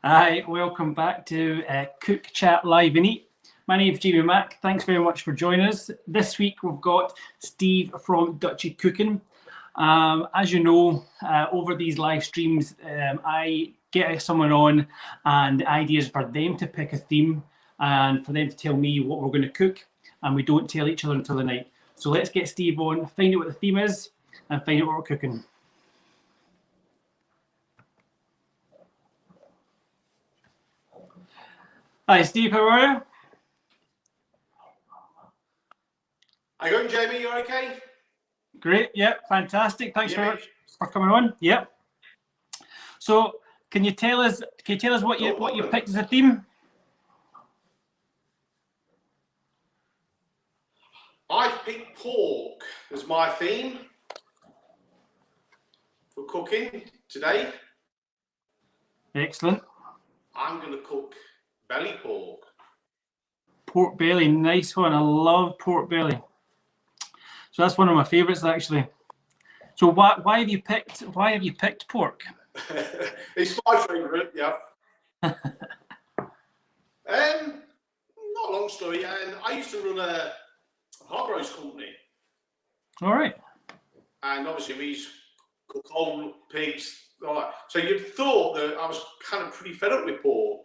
Hi, welcome back to Cook Chat Live and Eat. My name is Jamie Mack. Thanks very much for joining us. This week we've got Steve from Dutchy Cooking. As you know, over these live streams, I get someone on and the idea is for them to pick a theme and for them to tell me what we're going to cook, and we don't tell each other until the night. So let's get Steve on, find out what the theme is and find out what we're cooking. Hi Steve, how are you? How you going, Jamie? You okay? Great, yeah, fantastic. Thanks very much for coming on. Yep. So, can you tell us what you picked as a theme? I've picked pork as my theme for cooking today. Excellent. I'm going to cook belly pork. Pork belly, nice one. I love pork belly. So that's one of my favourites actually. So why have you picked pork? It's my favourite, yeah. Not a long story. I used to run a hog roast company. All right. And obviously we used to cook whole pigs. All that. So you'd thought that I was kind of pretty fed up with pork.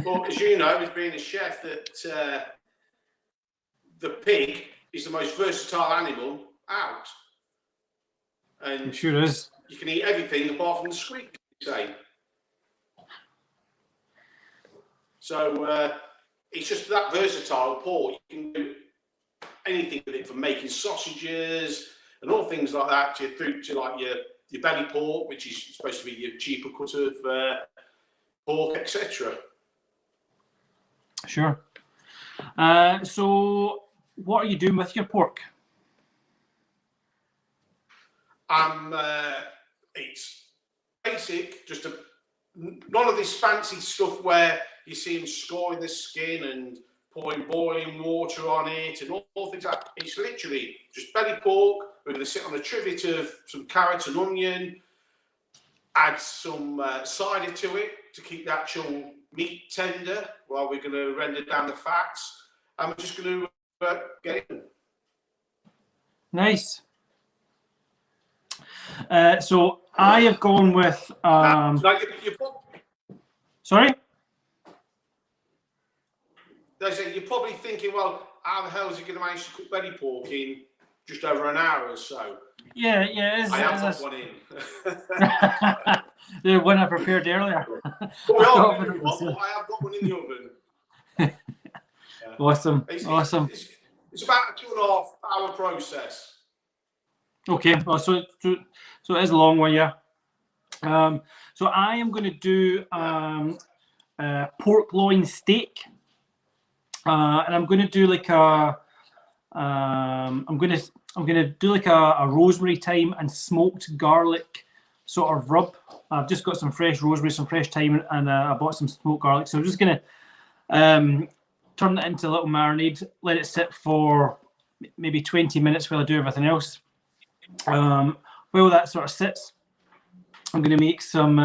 But as you know, as being a chef, that the pig is the most versatile animal out. And it sure is. You can eat everything apart from the squid, you say. So it's just that versatile pork. You can do anything with it, from making sausages and all things like that, through to like your belly pork, which is supposed to be your cheaper cut of pork, etc. Sure. So what are you doing with your pork? It's basic, just none of this fancy stuff where you see them scoring the skin and pouring boiling water on it and all things like that. It's literally just belly pork. We're going to sit on a trivet of some carrots and onion, add some cider to it to keep the actual meat tender while we're going to render down the fats. And we're just going to get in. Nice. So I have gone with. Sorry? You're probably thinking, well, how the hell is he going to manage to cook belly pork in just over an hour or so? Yeah. I have got one in. The one I prepared earlier. I have got one in the oven. Yeah. Awesome. It's about a 2.5 hour process. Okay, well, so it is a long one, yeah. So I am going to do pork loin steak, and I'm going to do like I'm going to do like a rosemary thyme and smoked garlic sort of rub. I've just got some fresh rosemary, some fresh thyme, and I bought some smoked garlic. So I'm just going to turn it into a little marinade, let it sit for maybe 20 minutes while I do everything else. While that sort of sits, I'm going to make some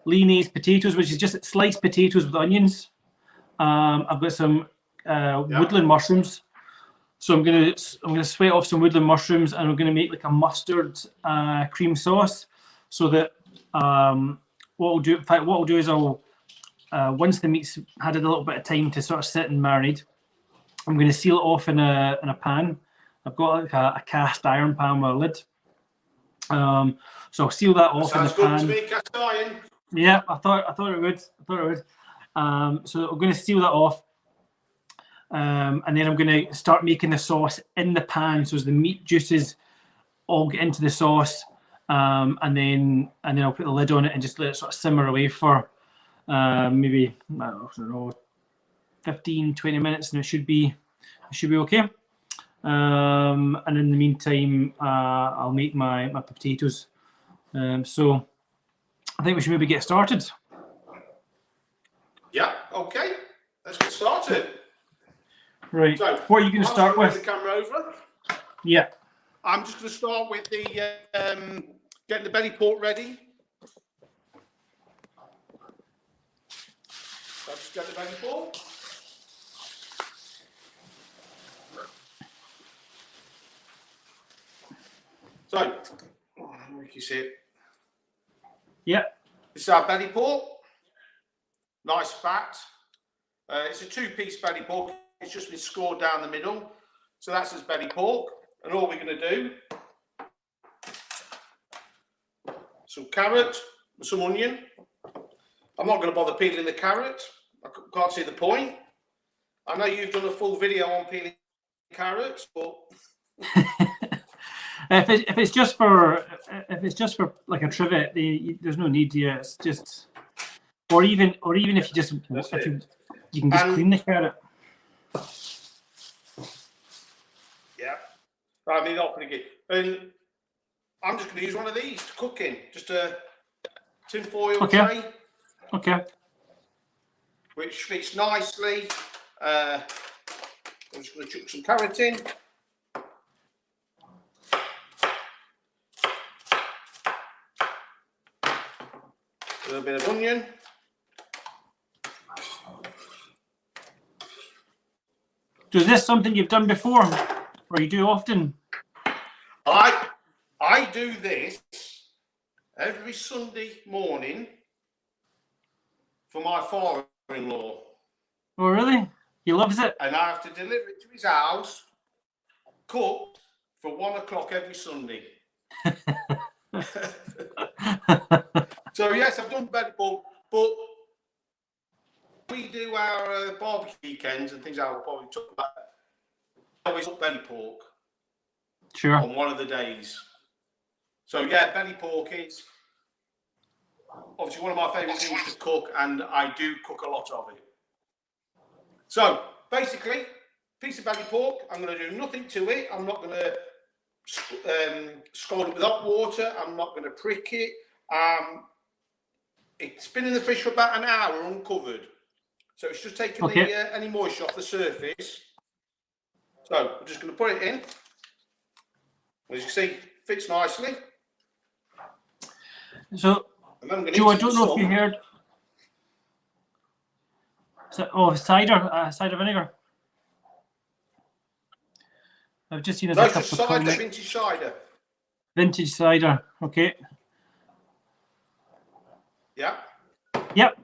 leanese potatoes, which is just sliced potatoes with onions. I've got some woodland mushrooms, so I'm going to sweat off some woodland mushrooms, and I'm going to make like a mustard cream sauce. So that what I'll do is I'll once the meat's had a little bit of time to sort of sit and marinate, I'm going to seal it off in a pan. I've got like a cast iron pan with a lid. So I'll seal that off in the pan. Sounds good to me, cast iron. Yeah, I thought it would. So I'm going to seal that off, and then I'm going to start making the sauce in the pan. So as the meat juices all get into the sauce, and then I'll put the lid on it and just let it sort of simmer away for maybe I don't know 15-20 minutes, and it should be okay. And in the meantime, I'll make my potatoes. So I think we should maybe get started. Yeah, okay. Let's get started. Right. So, what are you going to start with? The camera over. Yeah. I'm just going to start with the getting the belly pork ready. I'll just get the belly pork. So, make you see it. Yep. This is our belly pork. Nice fat. It's a 2-piece belly pork. It's just been scored down the middle. So that's his belly pork. And all we're going to do, some carrot, some onion. I'm not going to bother peeling the carrot. I can't see the point. I know you've done a full video on peeling carrots, but if it's just for like a trivet, there's no need to. Yeah, it's just, or even if you just you can just clean the carrot. Yeah, I mean, not pretty good. And I'm just going to use one of these to cook in, just a tin foil tray. Okay. Which fits nicely. I'm just going to chuck some carrot in. A little bit of onion. So is this something you've done before, or you do often? I do this every Sunday morning for my father-in-law. Oh, really? He loves it. And I have to deliver it to his house, cooked for 1 o'clock every Sunday. So yes, I've done belly pork, but we do our barbecue weekends and things. I will probably talk about. I always cook belly pork. Sure. On one of the days. So yeah, belly pork is obviously one of my favourite things to cook, and I do cook a lot of it. So basically, piece of belly pork. I'm going to do nothing to it. I'm not going to scald it with hot water. I'm not going to prick it. It's been in the fish for about an hour uncovered. So it's just taking any moisture off the surface. So I'm just going to put it in. As you can see, fits nicely. So, Joe, I don't know if you heard. So, cider vinegar. I've just seen a couple of comments. Vintage cider. Vintage cider, okay. Yeah. Yep.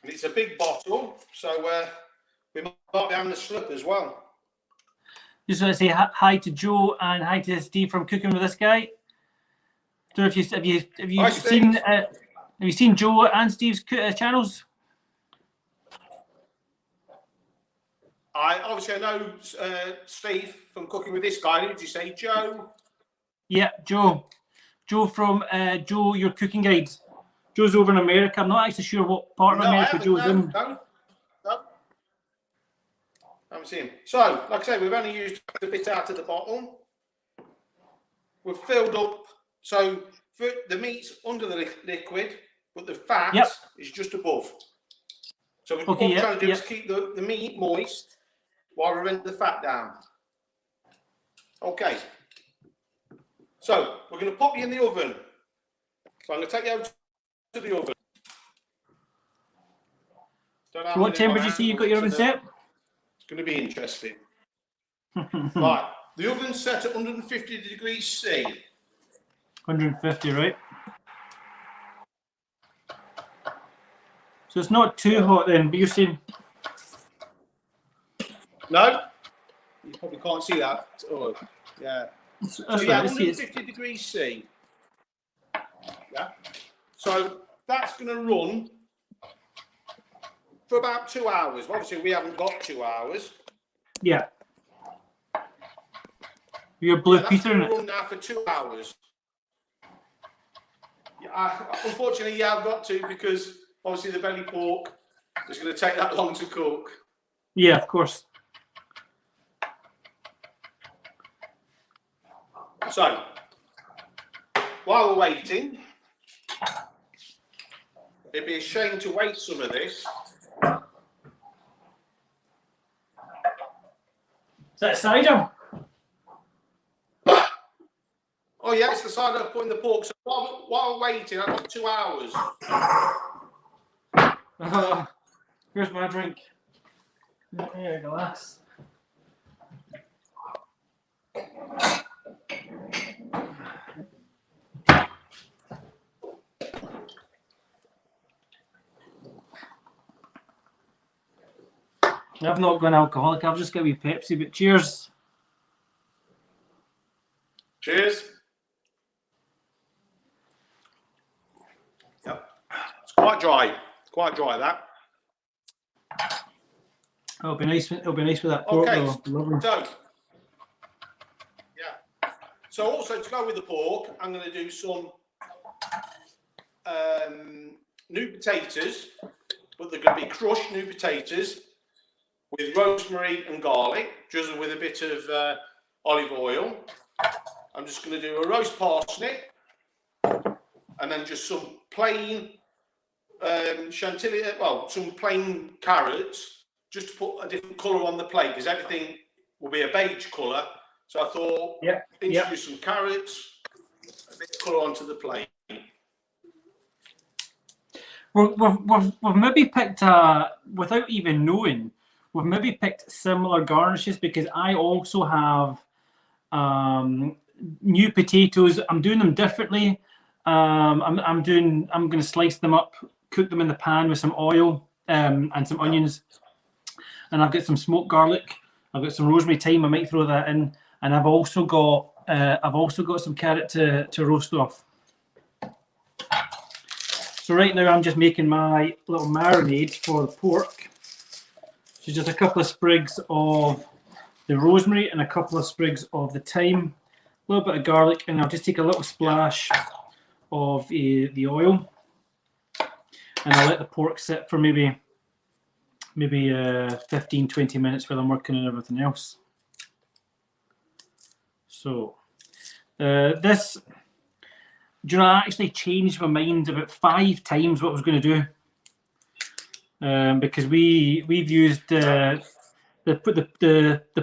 And it's a big bottle, so we might be having a slip as well. Just want to say hi to Joe and hi to Steve from Cooking with This Guy. Don't know if have you seen Joe and Steve's channels? I know Steve from Cooking with This Guy. Did you say Joe? Yeah, Joe. Joe from Joe Your Cooking Guides. Joe's over in America. I'm not actually sure what part of America Joe's in. No. I haven't seen him. So, like I say, we've only used a bit out of the bottle. We've filled up. So the meat's under the liquid, but the fat is just above. So what we're trying to do is keep the meat moist while we rent the fat down. Okay. So we're going to pop you in the oven. So I'm going to take you over to the oven. So what temperature do you see you've got your oven set? It's going to be interesting. Right. The oven's set at 150 degrees C. 150, right? So it's not too hot then, but you're saying... No? You probably can't see that. Oh, yeah. So yeah, 150 degrees C. Yeah. So that's going to run for about 2 hours. Obviously, we haven't got 2 hours. Yeah. You're Blue Peter in it. Run now for 2 hours. Yeah, unfortunately, I've got to, because obviously the belly pork is going to take that long to cook. Yeah, of course. So, while we're waiting, it'd be a shame to waste some of this. Is that cider? Oh yeah, it's the cider I've put in the pork. So while we're waiting, I've got 2 hours. Here's my drink. Here, glass. I've not gone alcoholic. I've just got a wee Pepsi. But cheers. Cheers. Yep. It's quite dry. Quite dry, that. It'll be nice. It'll be nice with that pork. Okay. Lovely. So, yeah. So also to go with the pork, I'm going to do some new potatoes, but they're going to be crushed new potatoes with rosemary and garlic, drizzled with a bit of olive oil. I'm just going to do a roast parsnip and then just some plain chantilly, well, some plain carrots, just to put a different colour on the plate, because everything will be a beige colour. So I thought, introduce some carrots, a bit of colour onto the plate. We've maybe picked, without even knowing, we've maybe picked similar garnishes, because I also have new potatoes. I'm doing them differently. I'm going to slice them up, cook them in the pan with some oil and some onions, and I've got some smoked garlic. I've got some rosemary, thyme. I might throw that in, and I've also got some carrot to roast off. So right now I'm just making my little marinade for the pork. So just a couple of sprigs of the rosemary and a couple of sprigs of the thyme, a little bit of garlic, and I'll just take a little splash of the oil, and I'll let the pork sit for maybe 15-20 minutes while I'm working on everything else. So this, do you know, I actually changed my mind about 5 times what I was going to do, because we've used the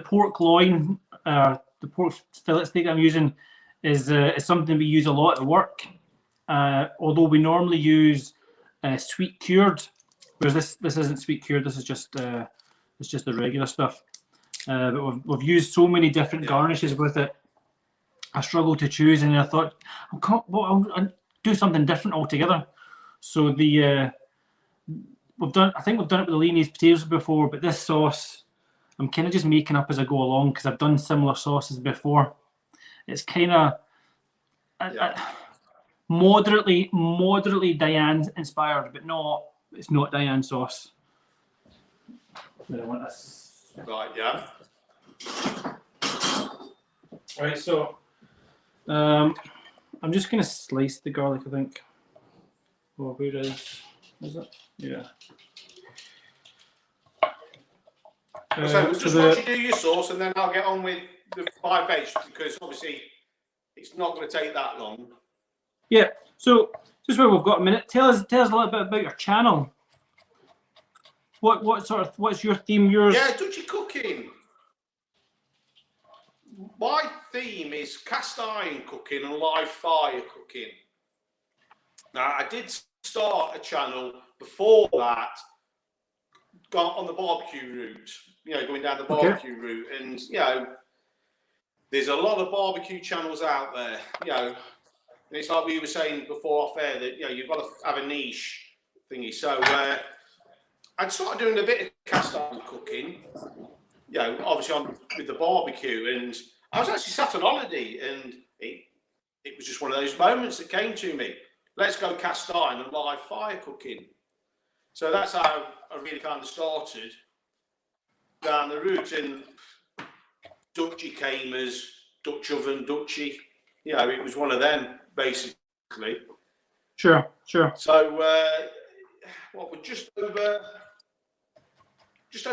pork loin, the pork fillet steak I'm using is something we use a lot at work. Although we normally use sweet cured, whereas this isn't sweet cured. This is just it's just the regular stuff. But we've used so many different garnishes with it. I struggled to choose, and I thought, I'll do something different altogether. So I think we've done it with the leanese potatoes before, but this sauce, I'm kind of just making up as I go along, because I've done similar sauces before. It's kind of moderately Diane inspired, but it's not Diane sauce. But I want this. Right, yeah. Right, so I'm just going to slice the garlic, I think. Oh, where is it? Yeah. So just watch you do your sauce, and then I'll get on with the 5 veg, because obviously it's not going to take that long. Yeah. So just where we've got a minute, tell us a little bit about your channel. What's your theme? Yeah, Dutchy Cooking. My theme is cast iron cooking and live fire cooking. Now, I did start a channel before that, got on the barbecue route, going down the barbecue route, and there's a lot of barbecue channels out there, and it's like we were saying before off air that you've got to have a niche thingy. So I'd started doing a bit of cast iron cooking, obviously with the barbecue, and I was actually sat on holiday, and it was just one of those moments that came to me. Let's go cast iron and live fire cooking. So that's how I really kind of started down the route. And Dutchy came as Dutch oven, Dutchy. It was one of them, basically. Sure. So, we're just over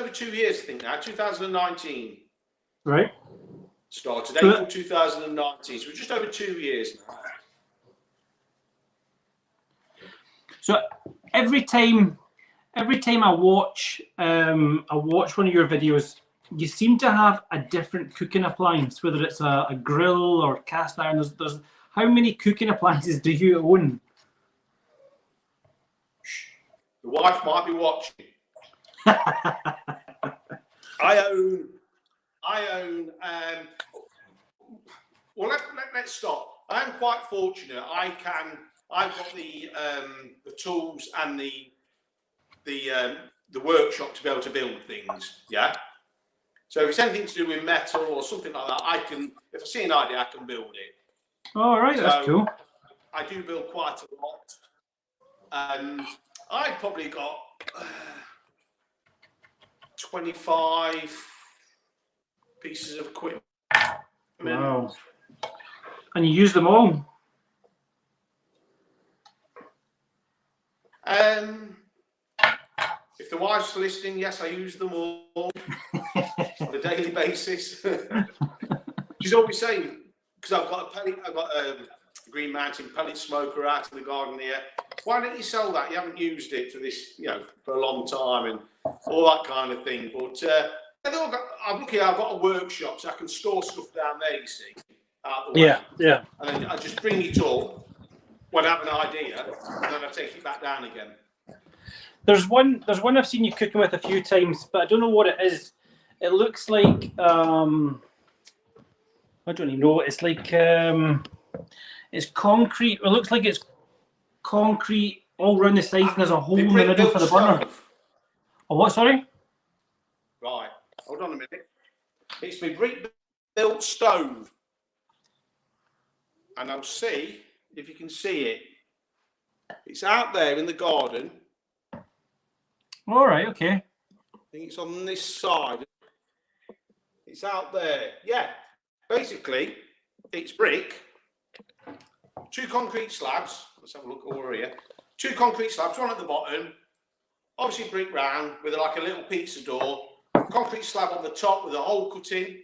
2 years, I think now, 2019. Right. Started April 2019, so we're just over 2 years now. So every time I watch one of your videos, you seem to have a different cooking appliance, whether it's a grill or cast iron. There's how many cooking appliances do you own? The wife might be watching. I own. Well, let's stop. I am quite fortunate. I've got the tools and the workshop to be able to build things. Yeah. So if it's anything to do with metal or something like that, I can. If I see an idea, I can build it. All right, so that's cool. I do build quite a lot. I've probably got 25 pieces of equipment. Wow. And you use them all? If the wife's listening, yes, I use them all on a daily basis. She's always saying, because I've got a Green Mountain pellet smoker out in the garden here. Why don't you sell that? You haven't used it for this, for a long time and all that kind of thing. But I'm lucky I've got a workshop, so I can store stuff down there, you see, out the way. Yeah. And then I just bring it up when I have an idea, and then I take it back down again. There's one I've seen you cooking with a few times, but I don't know what it is. It looks like I don't even know. It's like it's concrete. It looks like it's concrete all around the sides, and there's a hole in the middle for the burner. Oh, what? Sorry. Right. Hold on a minute. It's my brick-built stove, and I'll see if you can see it. It's out there in the garden. All right. Okay. I think it's on this side. It's out there. Yeah. Basically, it's brick. 2 concrete slabs. Let's have a look over here. 2 concrete slabs, one at the bottom. Obviously brick round with like a little pizza door. Concrete slab on the top with a hole cut in.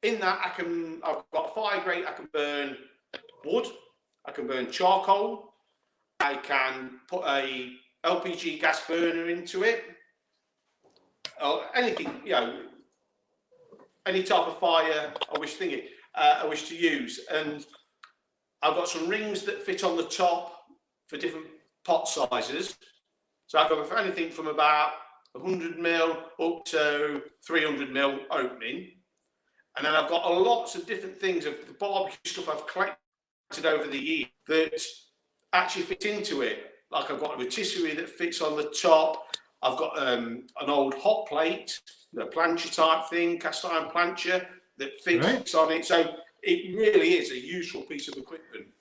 In that, I've got a fire grate. I can burn wood. I can burn charcoal. I can put a LPG gas burner into it. Or anything, any type of fire I wish to use. And I've got some rings that fit on the top for different pot sizes. So I've got anything from about 100mm up to 300mm opening. And then I've got lots of different things of the barbecue stuff I've collected over the years that actually fit into it. Like I've got a rotisserie that fits on the top. I've got an old hot plate, the plancher type thing, cast iron plancher that fits on it. So it really is a useful piece of equipment.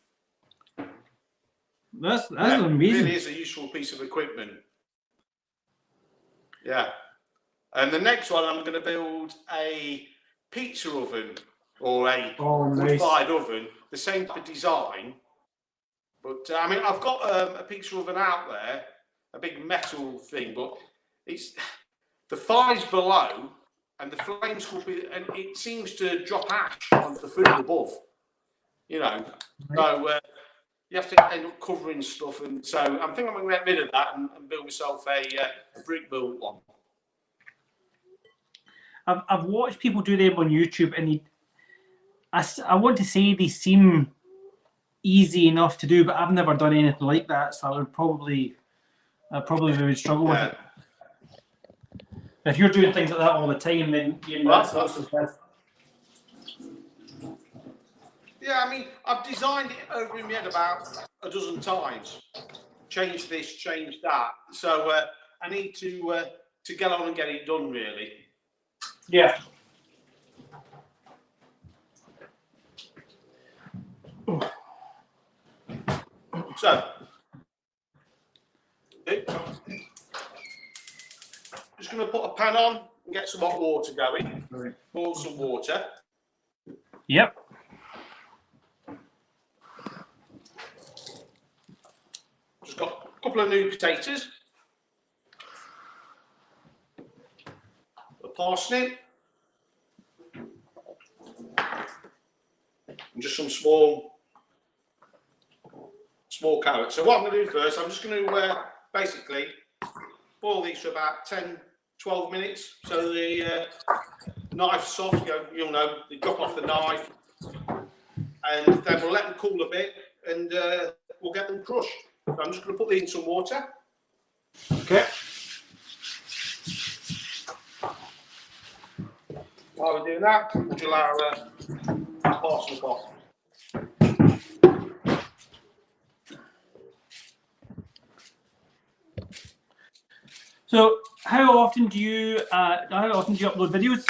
That's amazing. It really is a useful piece of equipment. Yeah. And the next one, I'm going to build a pizza oven or a wood-fired oven, the same type of design. But I mean, I've got a pizza oven out there, a big metal thing, but it's the fire's below and the flames could be, and it seems to drop ash onto the food above. So you have to end up covering stuff, and so I'm thinking I'm going to get rid of that and build myself a brick built one. I've watched people do them on YouTube, and I want to say they seem easy enough to do, but I've never done anything like that, so I probably would struggle with it. If you're doing things like that all the time, then that's also bad. Yeah, I mean, I've designed it over in my head about a dozen times. Change this, change that. So I need to get on and get it done, really. Yeah. So, just going to put a pan on and get some hot water going. Boil some water. Yep. Just got a couple of new potatoes. A parsnip. And just some small carrots. So what I'm going to do first, I'm just going to basically boil these for about 10-12 minutes. So the knife's soft, you'll know, they drop off the knife. And then we'll let them cool a bit and we'll get them crushed. So I'm just going to put these in some water. Okay. while we're doing that, would you allow that parcel off? So, how often do you upload videos?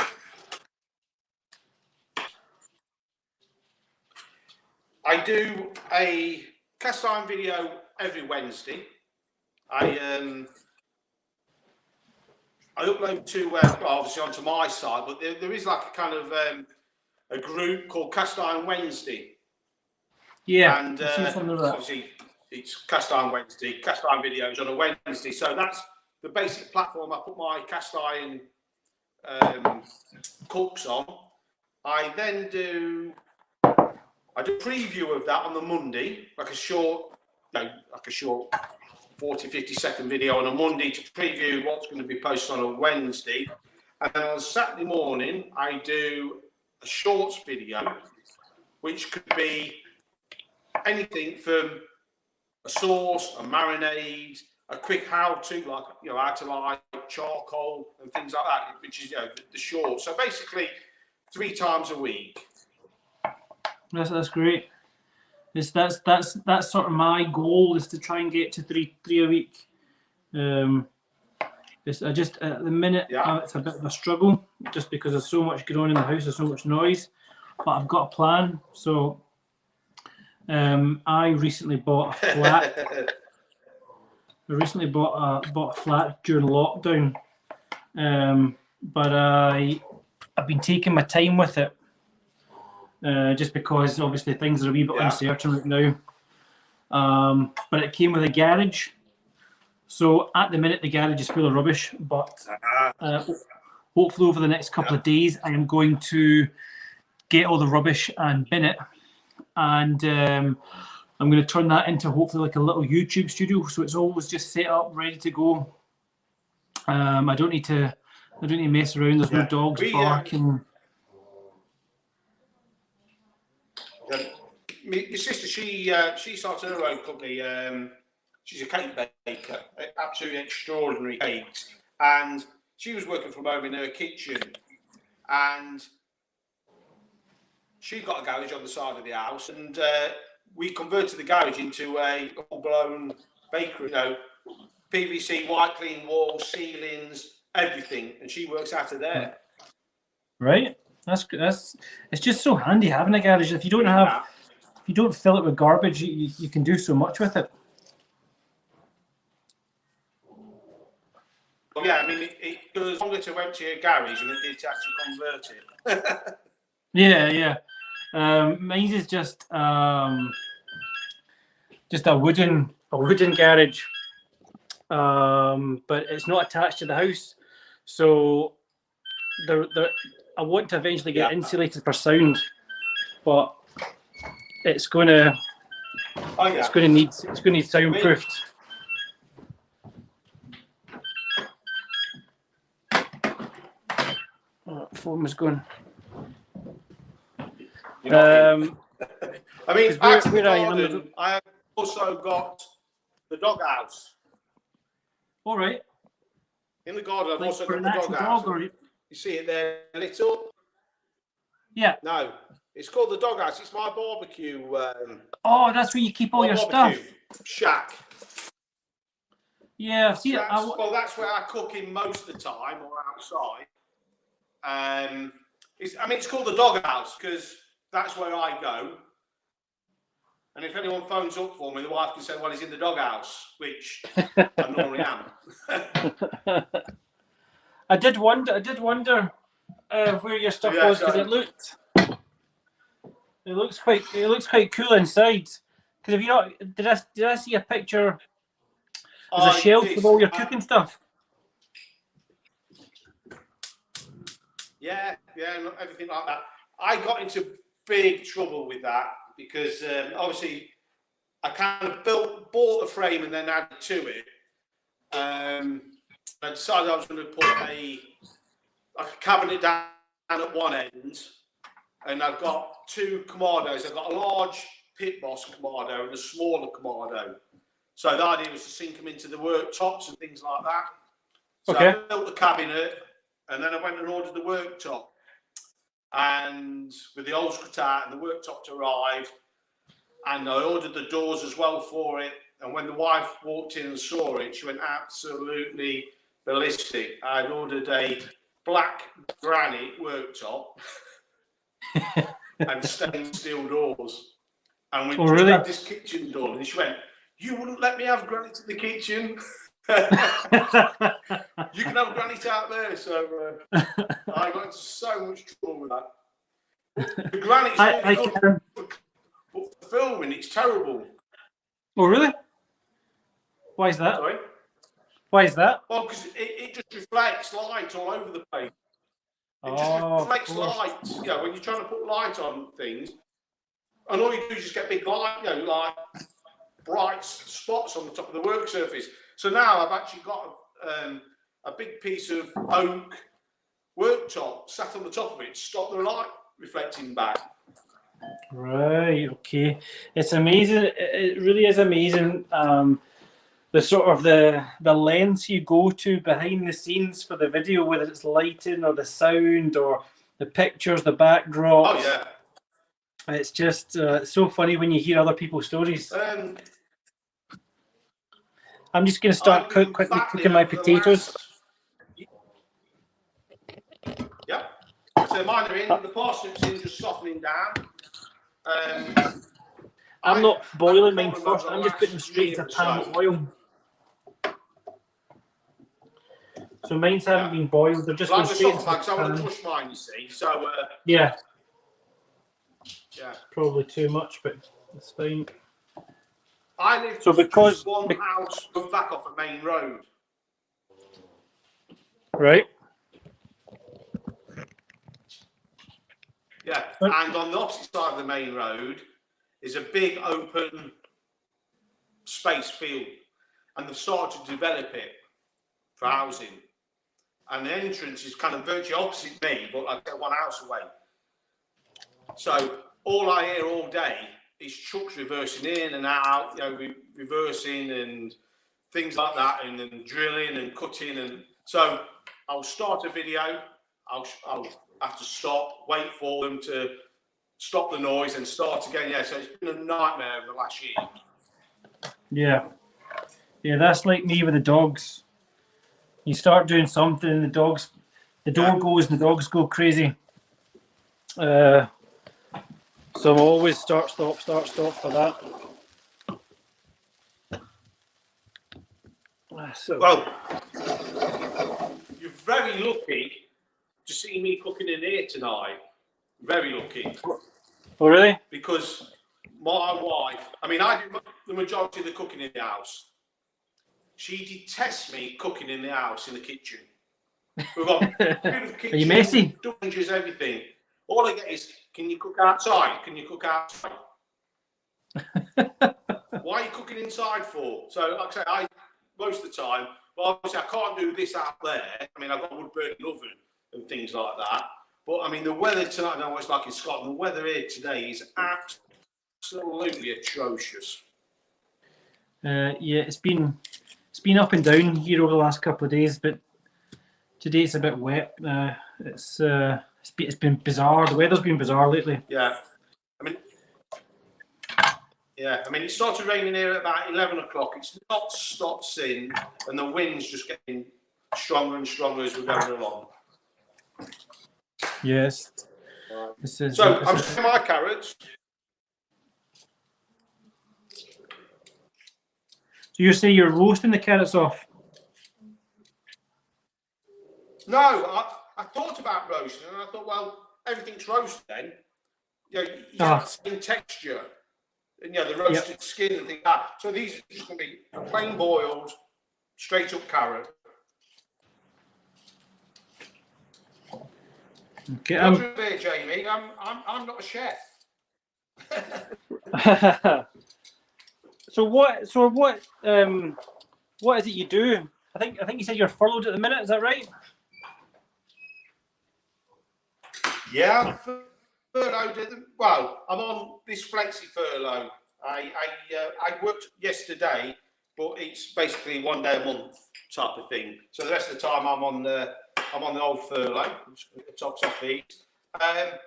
I do a cast iron video every Wednesday. I upload to obviously onto my site, but there is like a kind of a group called Cast Iron Wednesday. Yeah, and I've seen something like that. obviously it's Cast Iron Wednesday, cast iron videos on a Wednesday. So that's the basic platform I put my cast iron cooks on. I then do a preview of that on the Monday, like a short 40-50 second video on a Monday to preview what's going to be posted on a Wednesday. And then on Saturday morning, I do a shorts video, which could be anything from a sauce, a marinade, a quick how-to, like how to light charcoal and things like that, which is the short. So basically, 3 times a week. That's great. That's sort of my goal, is to try and get to three a week. I just at the minute it's a bit of a struggle, just because there's so much going on in the house, there's so much noise. But I've got a plan. So I recently bought a flat. bought a flat during lockdown, but I've been taking my time with it. Just because obviously things are a wee bit uncertain right now. But it came with a garage. So at the minute, the garage is full of rubbish. But hopefully over the next couple of days, I am going to get all the rubbish and bin it. And I'm going to turn that into hopefully like a little YouTube studio. So it's always just set up, ready to go. I don't need to mess around. There's no dogs barking. My sister, she started her own company. She's a cake baker, absolutely extraordinary cakes. And she was working from home in her kitchen, and she got a garage on the side of the house, and we converted the garage into a full-blown bakery. PVC, white clean walls, ceilings, everything, and she works out of there. Right. That's it's just so handy having a garage. If you don't fill it with garbage, you can do so much with it. Well, yeah, I mean, it goes longer to empty a garage than it did to actually convert it. Yeah. Mine is just a wooden garage, but it's not attached to the house. So I want to eventually get insulated for sound, but it's going to need soundproofed. Phone was going. I mean, I have also got the doghouse. All right. In the garden, I've also got the doghouse. You see it there, lit up? Yeah. No, it's called the doghouse. It's my barbecue. That's where you keep all your stuff. Shack. Yeah, see. That's where I cook in most of the time, or outside. It's called the doghouse because that's where I go. And if anyone phones up for me, the wife can say, "Well, he's in the doghouse," which I normally am. I did wonder where your stuff was, because it looks quite cool inside. Because if you not, did I see a picture? There's a shelf with all your cooking stuff. Yeah, everything like that. I got into big trouble with that because obviously I kind of bought a frame and then added to it. I decided I was going to put a cabinet down at one end, and I've got 2 Kamados. I've got a large Pit Boss Kamado and a smaller Kamado. So the idea was to sink them into the worktops and things like that. So I built the cabinet, and then I went and ordered the worktop. and with the old out and the worktop arrived, and I ordered the doors as well for it. And when the wife walked in and saw it, she went absolutely ballistic. I'd ordered a black granite worktop and stainless steel doors. And we just had this kitchen done. And she went, "You wouldn't let me have granite in the kitchen." You can have granite out there. So I got into so much trouble with that. The granite's really good for filming. It's terrible. Oh, really? Why is that? Sorry? Why is that? Well, because it just reflects light all over the place. It just reflects light. You know, when you're trying to put light on things, and all you do is just get big light, you know, like bright spots on the top of the work surface. So now I've actually got a big piece of oak worktop sat on the top of it to stop the light reflecting back. Right, okay. It's amazing. It really is amazing. The sort of the lengths you go to behind the scenes for the video, whether it's lighting or the sound or the pictures, the backdrops. Oh yeah. It's just so funny when you hear other people's stories. I'm just going to start quickly cooking my potatoes. Yeah. So mine are in, the parsnips in, just softening down. I'm not boiling mine first. I'm just putting them straight into a pan of oil. So mine's haven't been boiled. They're just going straight into the pan. I want to push mine, you see. So yeah. Yeah. Probably too much, but it's fine. I live because one house back off a main road. Right. Yeah, and on the opposite side of the main road is a big open space field, and they've started to develop it for housing. And the entrance is kind of virtually opposite me, but I get one house away. So all I hear all day is trucks reversing in and out, you know, reversing and things like that, and then drilling and cutting. And so I'll start a video. I'll have to stop, wait for them to stop the noise and start again. Yeah, so it's been a nightmare over the last year. Yeah. Yeah, that's like me with the dogs. You start doing something and the door goes and the dogs go crazy. So I'm always start, stop for that. So. Well, you're very lucky to see me cooking in here tonight. Very lucky. Oh, really? Because my wife, I mean, I do the majority of the cooking in the house. She detests me cooking in the house, in the kitchen. We've got a bit of kitchen, are you messy? Dungeons, everything. All I get is, can you cook outside? Can you cook outside? Why are you cooking inside for? So, like I say, most of the time, but obviously I can't do this out there. I mean, I've got a wood burning oven and things like that. But I mean, the weather tonight, I know what it's like in Scotland. The weather here today is absolutely atrocious. Yeah, it's been up and down here over the last couple of days, but today it's a bit wet. It's been bizarre. The weather's been bizarre lately. Yeah, I mean, it started raining here at about 11 o'clock. It's not stopped since, and the wind's just getting stronger and stronger as we're going along. Yes. So I'm just cooking my carrots. So you say you're roasting the carrots off? No, I thought about roasting, and I thought, well, everything's roasted then. You know, you get the same texture, and the roasted skin and things like that. So these are just going to be a plain boiled, straight up carrot. Okay. There, Jamie. I'm not a chef. So what is it you do? I think you said you're furloughed at the minute. Is that right? Yeah, furloughed. Well, I'm on this flexi furlough. I worked yesterday, but it's basically 1 day a month type of thing. So the rest of the time I'm on the old furlough. I'm just going to get the tops off these. I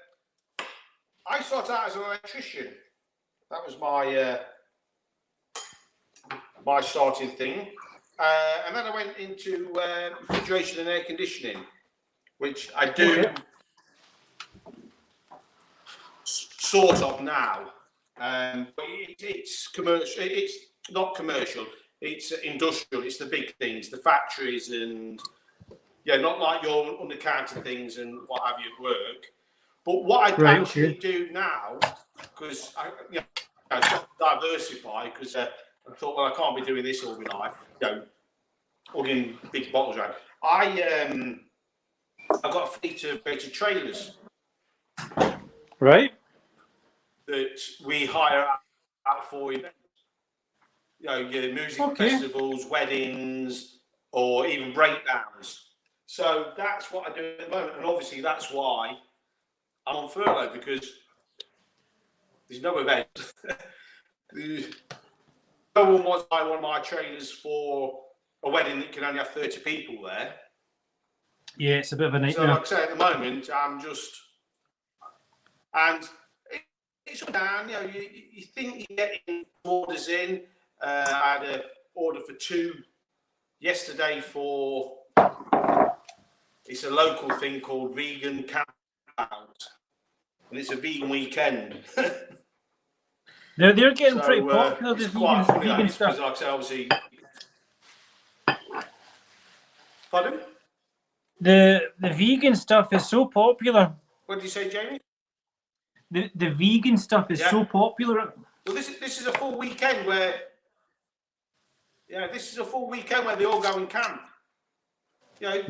started out as an electrician. That was my starting thing. And then I went into refrigeration and air conditioning, which I do sort of now. But it's commercial. It's not commercial. It's industrial. It's the big things, the factories, and not like your under-counter things and what have you at work. But what I actually do now, because I diversify, because I thought, well, I can't be doing this all my life, hugging big bottles around. I've got a fleet of rated trailers. Right. That we hire out for events. Your music festivals, weddings, or even breakdowns. So that's what I do at the moment. And obviously that's why I'm on furlough, because there's no event. No one wants to buy one of my trailers for a wedding that can only have 30 people there. Yeah, it's a bit of a nightmare. So like I say, at the moment, I'm just... And it's down, you think you're getting orders in. I had an order for 2 yesterday for... It's a local thing called Vegan Camp Out. And it's a vegan weekend. They're getting pretty popular, the vegan stuff. Like I say, obviously... Pardon? The vegan stuff is so popular. What did you say, Jamie? The vegan stuff is so popular. Well, this is a full weekend where... this is a full weekend where they all go and camp. They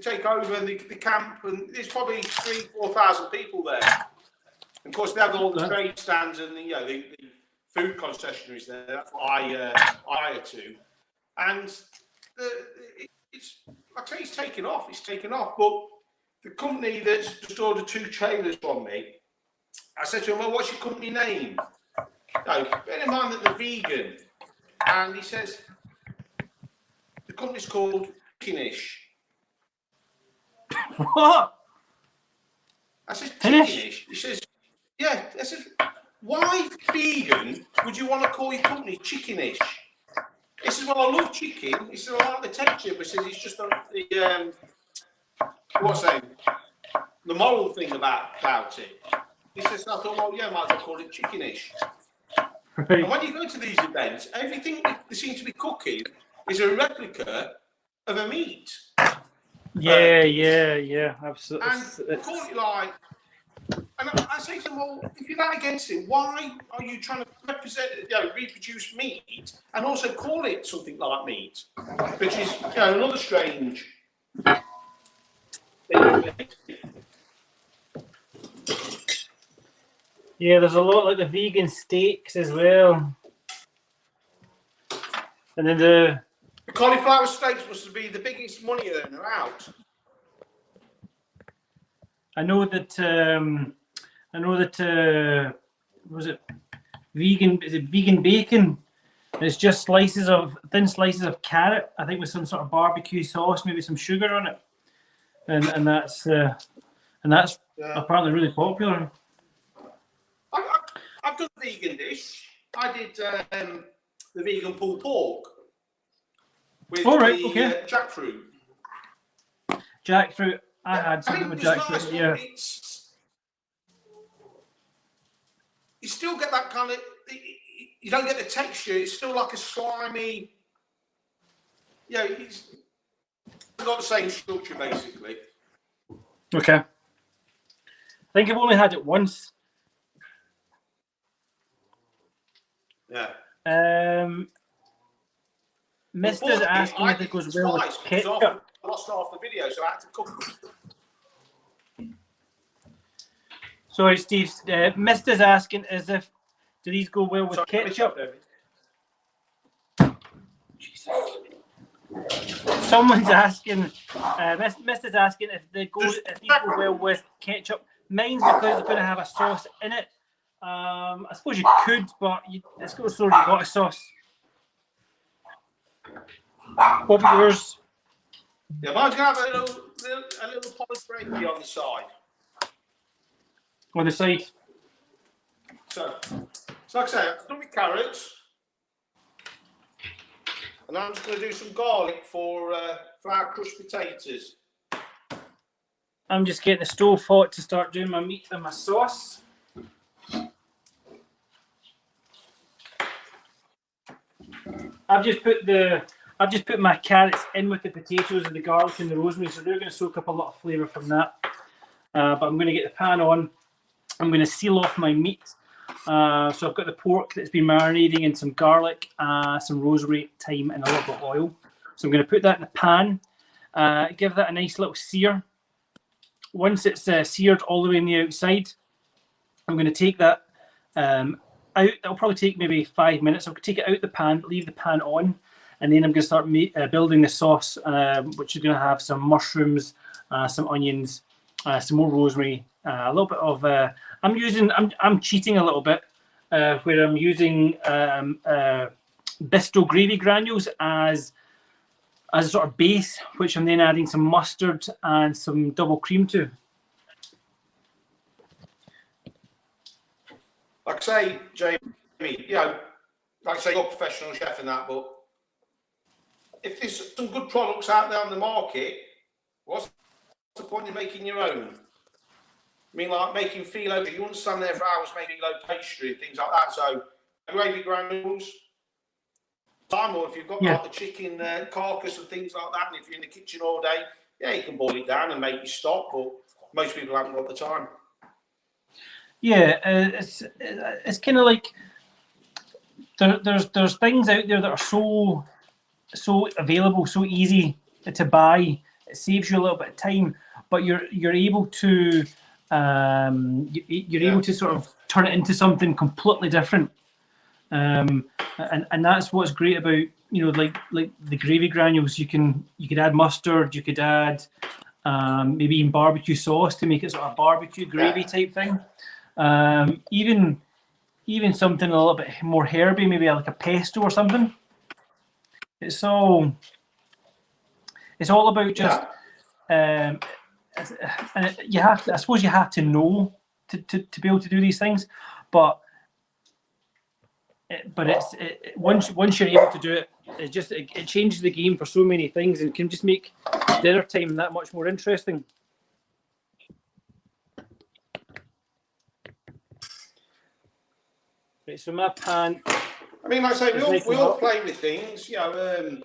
take over the camp, and there's probably 3,000-4,000 people there. And of course, they have all the trade stands and the food concessionaries there. That's what I hire to. And it's like I say, it's taken off. It's taken off. But the company that's just ordered 2 trailers from me, I said to him, "Well, what's your company name?" No, bear in mind that they're vegan. And he says, the company's called Chickenish. What? I said, Chickenish? He says, yeah. I said, why vegan would you want to call your company Chickenish? He says, well, I love chicken. He says, I like the texture. But he says, it's just the moral thing about it. He says, I thought, well, yeah, I might as well call it Chickenish. Right. And when you go to these events, everything they seem to be cooking is a replica of a meat. Yeah, absolutely. And call it like, and I say to them, well, if you're that against it, why are you trying to reproduce meat and also call it something like meat? Which is, another strange thing. Yeah, there's a lot like the vegan steaks as well. And then the cauliflower steaks must be the biggest money earner out. I know that was it vegan? Is it vegan bacon? It's just thin slices of carrot, I think, with some sort of barbecue sauce, maybe some sugar on it, and that's apparently really popular. I've done a vegan dish. I did the vegan pulled pork with jackfruit. Jackfruit. I had something with jackfruit. Nice, you still get that kind of. You don't get the texture. It's still like a slimy. It's got the same structure basically. Okay. I think I've only had it once. Yeah. Mister's asking if it goes well with ketchup. I lost half the video, so I had to cook. Sorry, Steve. Mister's asking do these go well with ketchup? Jesus. Someone's asking. Mister's asking if these go well with ketchup. Mine's because it's going to have a sauce in it. I suppose you could, but it's got to sort of got a sauce. What about yours? Yeah, mine's going to have a little polished gravy on the side. on the side. So like I say, I've done my carrots, and I'm just going to do some garlic for our crushed potatoes. I'm just getting the stove hot to start doing my meat and my sauce. I've just put my carrots in with the potatoes and the garlic and the rosemary, so they're going to soak up a lot of flavour from that. But I'm going to get the pan on. I'm going to seal off my meat. So I've got the pork that's been marinating in some garlic, some rosemary, thyme, and a little bit of oil. So I'm going to put that in the pan, give that a nice little sear. Once it's seared all the way on the outside, I'm going to take that out. That'll probably take maybe 5 minutes. I'll take it out the pan, leave the pan on, and then I'm going to start building the sauce, which is going to have some mushrooms, some onions, some more rosemary, a little bit of. I'm cheating a little bit, where I'm using Bistro gravy granules as a sort of base, which I'm then adding some mustard and some double cream to. Like I say, Jamie, you know, like I say, you're a professional chef and that, but if there's some good products out there on the market, what's the point in making your own? I mean, like making phyllo, you wouldn't stand there for hours making phyllo pastry and things like that. So, gravy granules, time, or if you've got like the chicken carcass and things like that, and if you're in the kitchen all day, yeah, you can boil it down and make your stock, but most people haven't got the time. Yeah, it's kind of like there's things out there that are so available, so easy to buy. It saves you a little bit of time, but you're able to able to sort of turn it into something completely different. And that's what's great about, you know, like the gravy granules. You could add mustard, you could add maybe even barbecue sauce to make it sort of barbecue gravy type thing. Even something a little bit more herby, maybe like a pesto or something. It's all about just you have to. I suppose you have to know to be able to do these things, but it's once you're able to do it, it changes the game for so many things, and can just make dinner time that much more interesting. Right, so my pan. I mean, like I say, we all play with things, you know.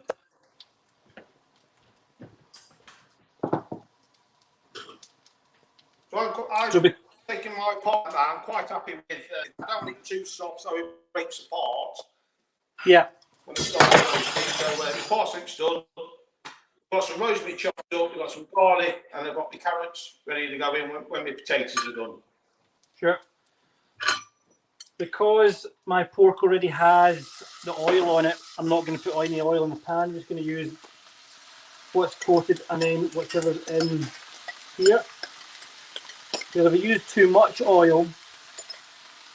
So I'm taking my pot now. I'm quite happy with. I don't want it too soft, so it breaks apart. Yeah. When it starts roasting, so the parsnip's done. Got some rosemary chopped up. We've got some garlic, and I've got my carrots ready to go in when my potatoes are done. Sure. Because my pork already has the oil on it, I'm not going to put any oil in the pan. I'm just going to use what's coated and then whichever's in here. Because if I use too much oil,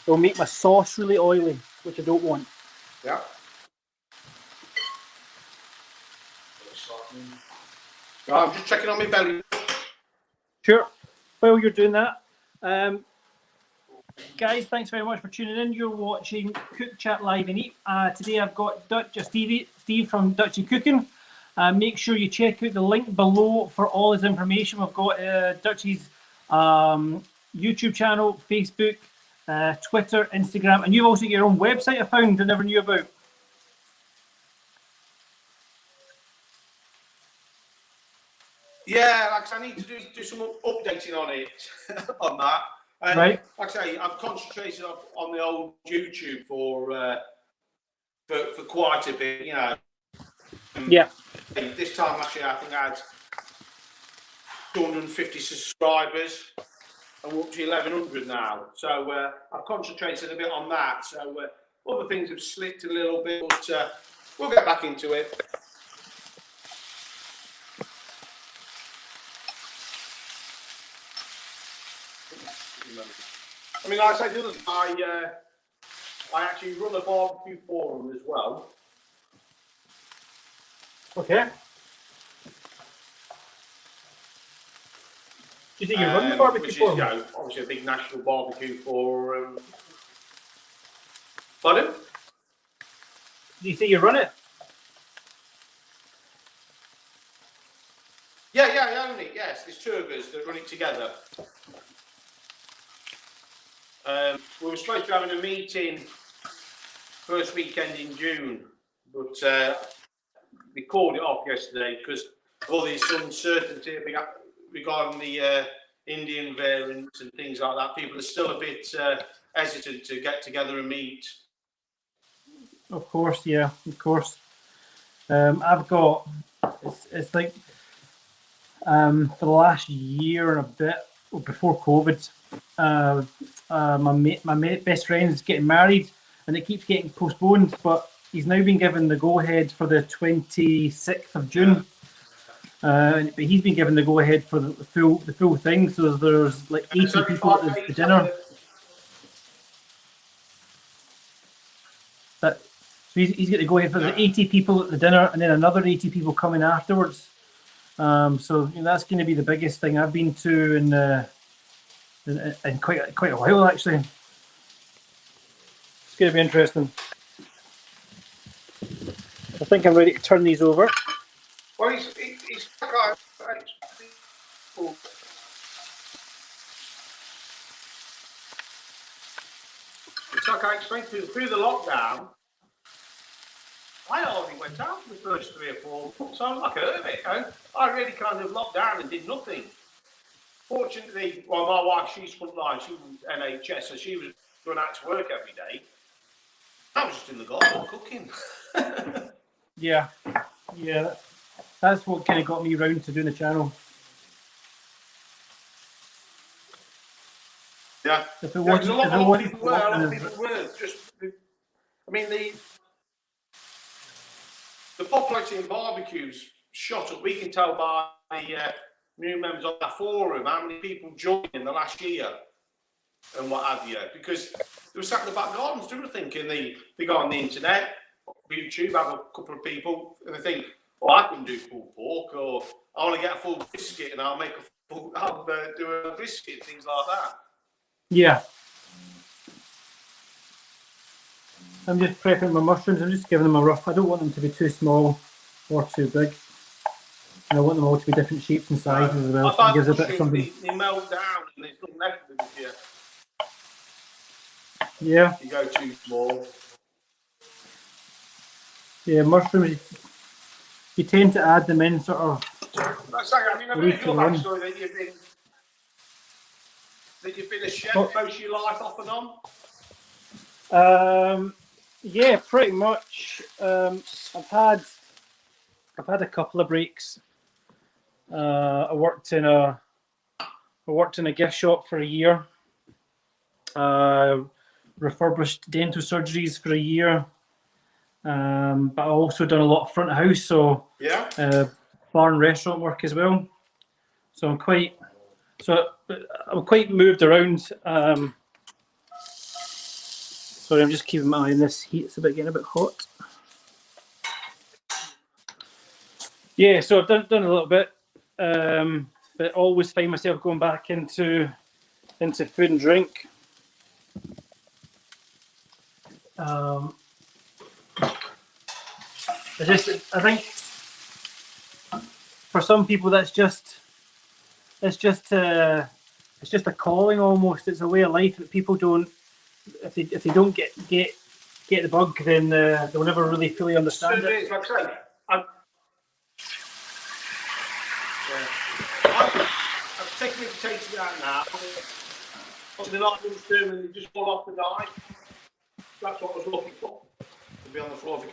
it'll make my sauce really oily, which I don't want. Yeah. I'm just checking on my belly. Sure. While you're doing that, guys, thanks very much for tuning in. You're watching Cook Chat Live and Eat. Today I've got Steve from Dutchy Cooking. Make sure you check out the link below for all his information. We've got Dutchy's YouTube channel, Facebook, Twitter, Instagram, and you've also got your own website I found I never knew about. Yeah, like I need to do some updating on it, on that. Right. Like I say, I've concentrated on the old YouTube for quite a bit, you know. Yeah. This time last year, I think I had 250 subscribers. I'm up to 1,100 now. So I've concentrated a bit on that. So other things have slipped a little bit, but we'll get back into it. I mean, like I say, the other thing, I actually run a barbecue forum as well. Okay. you think you're running the barbecue which is, for you know, obviously a big national barbecue for. Pardon? Do you think you run it? Yeah, I own it. Yes, there's two of us that run it together. We were supposed to be having a meeting first weekend in June, but we called it off yesterday because of all this uncertainty regarding the Indian variants and things like that. People are still a bit hesitant to get together and meet. Of course, yeah, of course. I've got, it's like for the last year and a bit, before COVID, my best friend is getting married and it keeps getting postponed, but he's now been given the go-ahead for the 26th of June. But he's been given the go-ahead for the full thing, so there's like 80 people at the dinner. So he's got to go ahead for the 80 people at the dinner and then another 80 people coming afterwards. So that's going to be the biggest thing I've been to in quite a while, actually. It's going to be interesting. I think I'm ready to turn these over. Well, it's like I explained to you through the lockdown. I hardly went out for the first 3 or 4 months. I was like a hermit. I really kind of locked down and did nothing. Fortunately, well, my wife, she's frontline. She was NHS, so she was going out to work every day. I was just in the garden cooking. Yeah, that's what kind of got me round to doing the channel. Yeah, if it wasn't, a lot of people were. Just, I mean, the popularity in barbecues shot up. We can tell by the new members of our forum how many people joined in the last year and what have you, because they were sat in the back gardens doing nothing. And they go on the internet, YouTube, have a couple of people, and they think, "Oh, I can do pulled pork," or "I want to get a full brisket, and I'll do a brisket," things like that. Yeah. I'm just prepping my mushrooms. I'm just giving them a rough. I don't want them to be too small or too big. And I want them all to be different shapes and sizes as well. I find it gives a bit of something. They melt down and there's nothing left of them here. Yeah. You go too small. Yeah, mushrooms, you tend to add them in sort of. That's like, I mean, I've heard your backstory that you've been a chef most of your life off and on. Yeah, pretty much. I've had a couple of breaks. I worked in a gift shop for a year. Refurbished dental surgeries for a year. But I also done a lot of front of house, so bar and restaurant work as well. So I'm quite moved around. Sorry, I'm just keeping my eye on this heat. It's getting a bit hot. Yeah, so I've done a little bit, but always find myself going back into food and drink. I think for some people it's just a calling almost. It's a way of life that people don't. If they don't get the bug, then they'll never really fully understand it. Like I say, I've taken the potatoes out now. But they're not going to do and they just fall off the knife. That's what I was looking for. To be on the floor to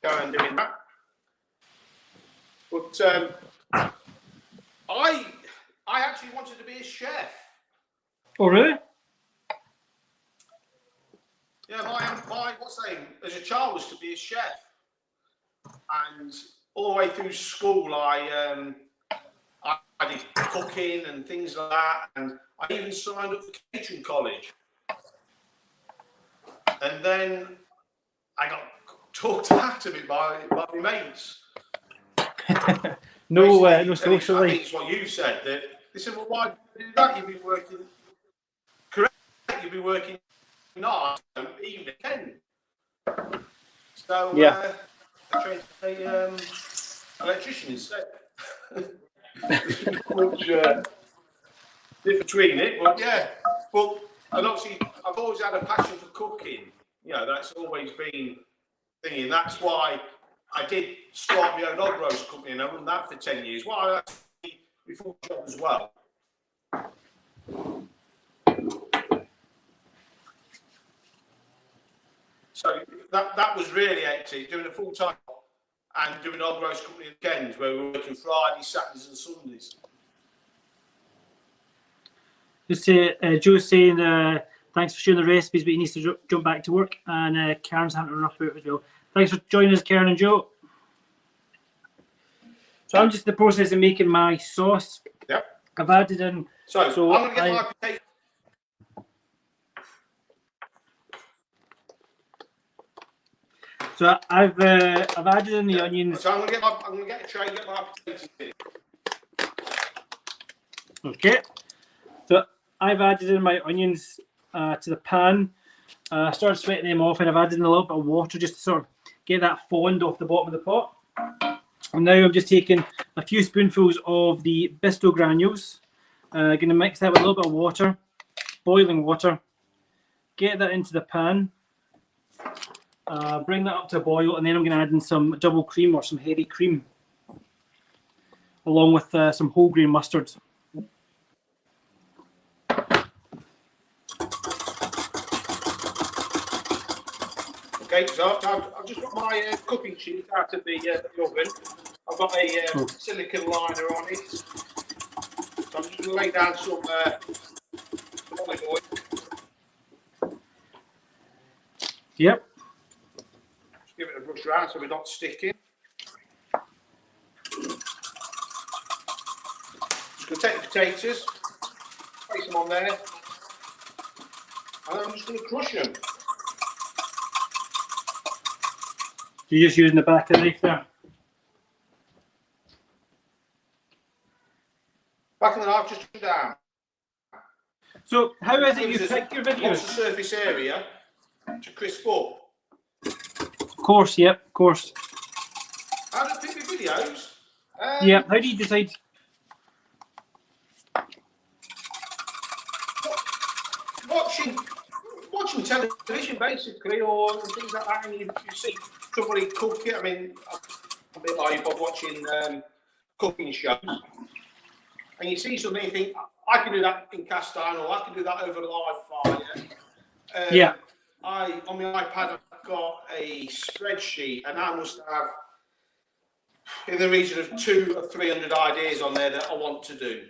go and doing that. But I actually wanted to be a chef. Oh really? Yeah, my what's the name as a child was to be a chef, and all the way through school I did cooking and things like that, and I even signed up for catering college. And then I got talked out of it by my mates. no social life. I think it's what you said, that They said, well, why do you do that? You've been working correct. You've been working night, even weekend. So Yeah. I trained to be electrician instead. There's not much difference between it, but yeah. But and obviously, I've always had a passion for cooking. You know, that's always been thinking. That's why I did start my own dog roast company, and I run that for 10 years. Well, I actually my full job as well. So that was really hectic, doing a full time and doing dog roast company weekends where we were working Fridays, Saturdays, and Sundays. Just Joe's saying thanks for sharing the recipes, but he needs to jump back to work, and Karen's having to run off out as well. Thanks for joining us, Karen and Joe. So I'm just in the process of making my sauce. Yep. I've added in. So I'm going to get my potato. So I've added in the onions. So I'm going to get a tray and get my potatoes in. Okay. So I've added in my onions to the pan. I started sweating them off, and I've added in a little bit of water just to sort of get that fond off the bottom of the pot. And now I'm just taking a few spoonfuls of the Bisto granules. Going to mix that with a little bit of water, boiling water. Get that into the pan. Bring that up to a boil, and then I'm going to add in some double cream or some heavy cream, along with some whole grain mustard. Okay, so I've just got my cooking sheet out of the oven. I've got a silicone liner on it. So I'm just going to lay down some olive oil. Yep. Just give it a brush around so we're not sticking. Just going to take the potatoes, place them on there, and I'm just going to crush them. You're just using the back of the knife there. Back of the knife, just down. So how is it you pick your videos? What's the surface area to crisp up? Of course, yep, of course. How do I pick your videos? Yeah, how do you decide? Watching television, basically, or things like that, and you see somebody cook it. I mean, a bit like you're watching cooking shows, and you see something, you think, I can do that in cast iron, or I can do that over live fire. Yeah. On my iPad, I've got a spreadsheet, and I must have in the region of 200 or 300 ideas on there that I want to do.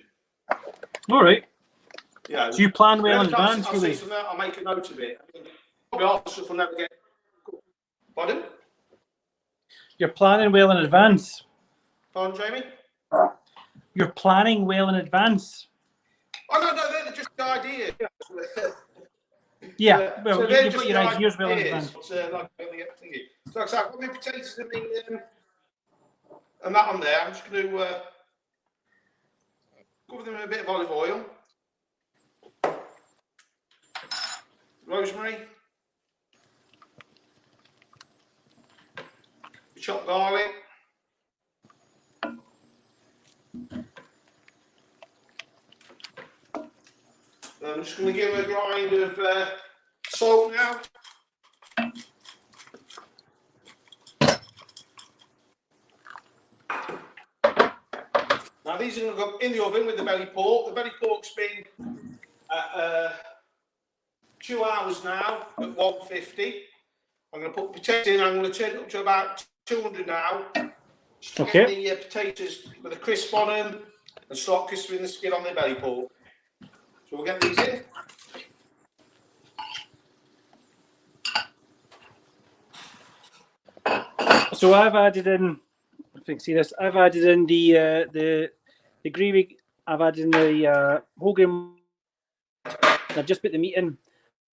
All right. Yeah. So you plan well in advance, I'll see something, I'll make a note of it. I mean, probably all the stuff will never get. Pardon? You're planning well in advance. Pardon, Jamie? You're planning well in advance. Oh no, they're just the ideas. Yeah, well, so you've got your ideas well in advance. So I've got my potatoes and that on there. I'm just going to cover them in a bit of olive oil. Rosemary, chopped garlic, I'm just going to give it a grind of salt now. Now these are going to go in the oven with the belly pork. The belly pork's been 2 hours now at 150. I'm going to put potatoes in. I'm going to turn it up to about 200 now. Just okay. Get the potatoes with a crisp on them and start crisping the skin on the belly pork. So we'll get these in. So I've added in. If you can see this, I've added in the gravy. I've added in the whole grain. I've just put the meat in.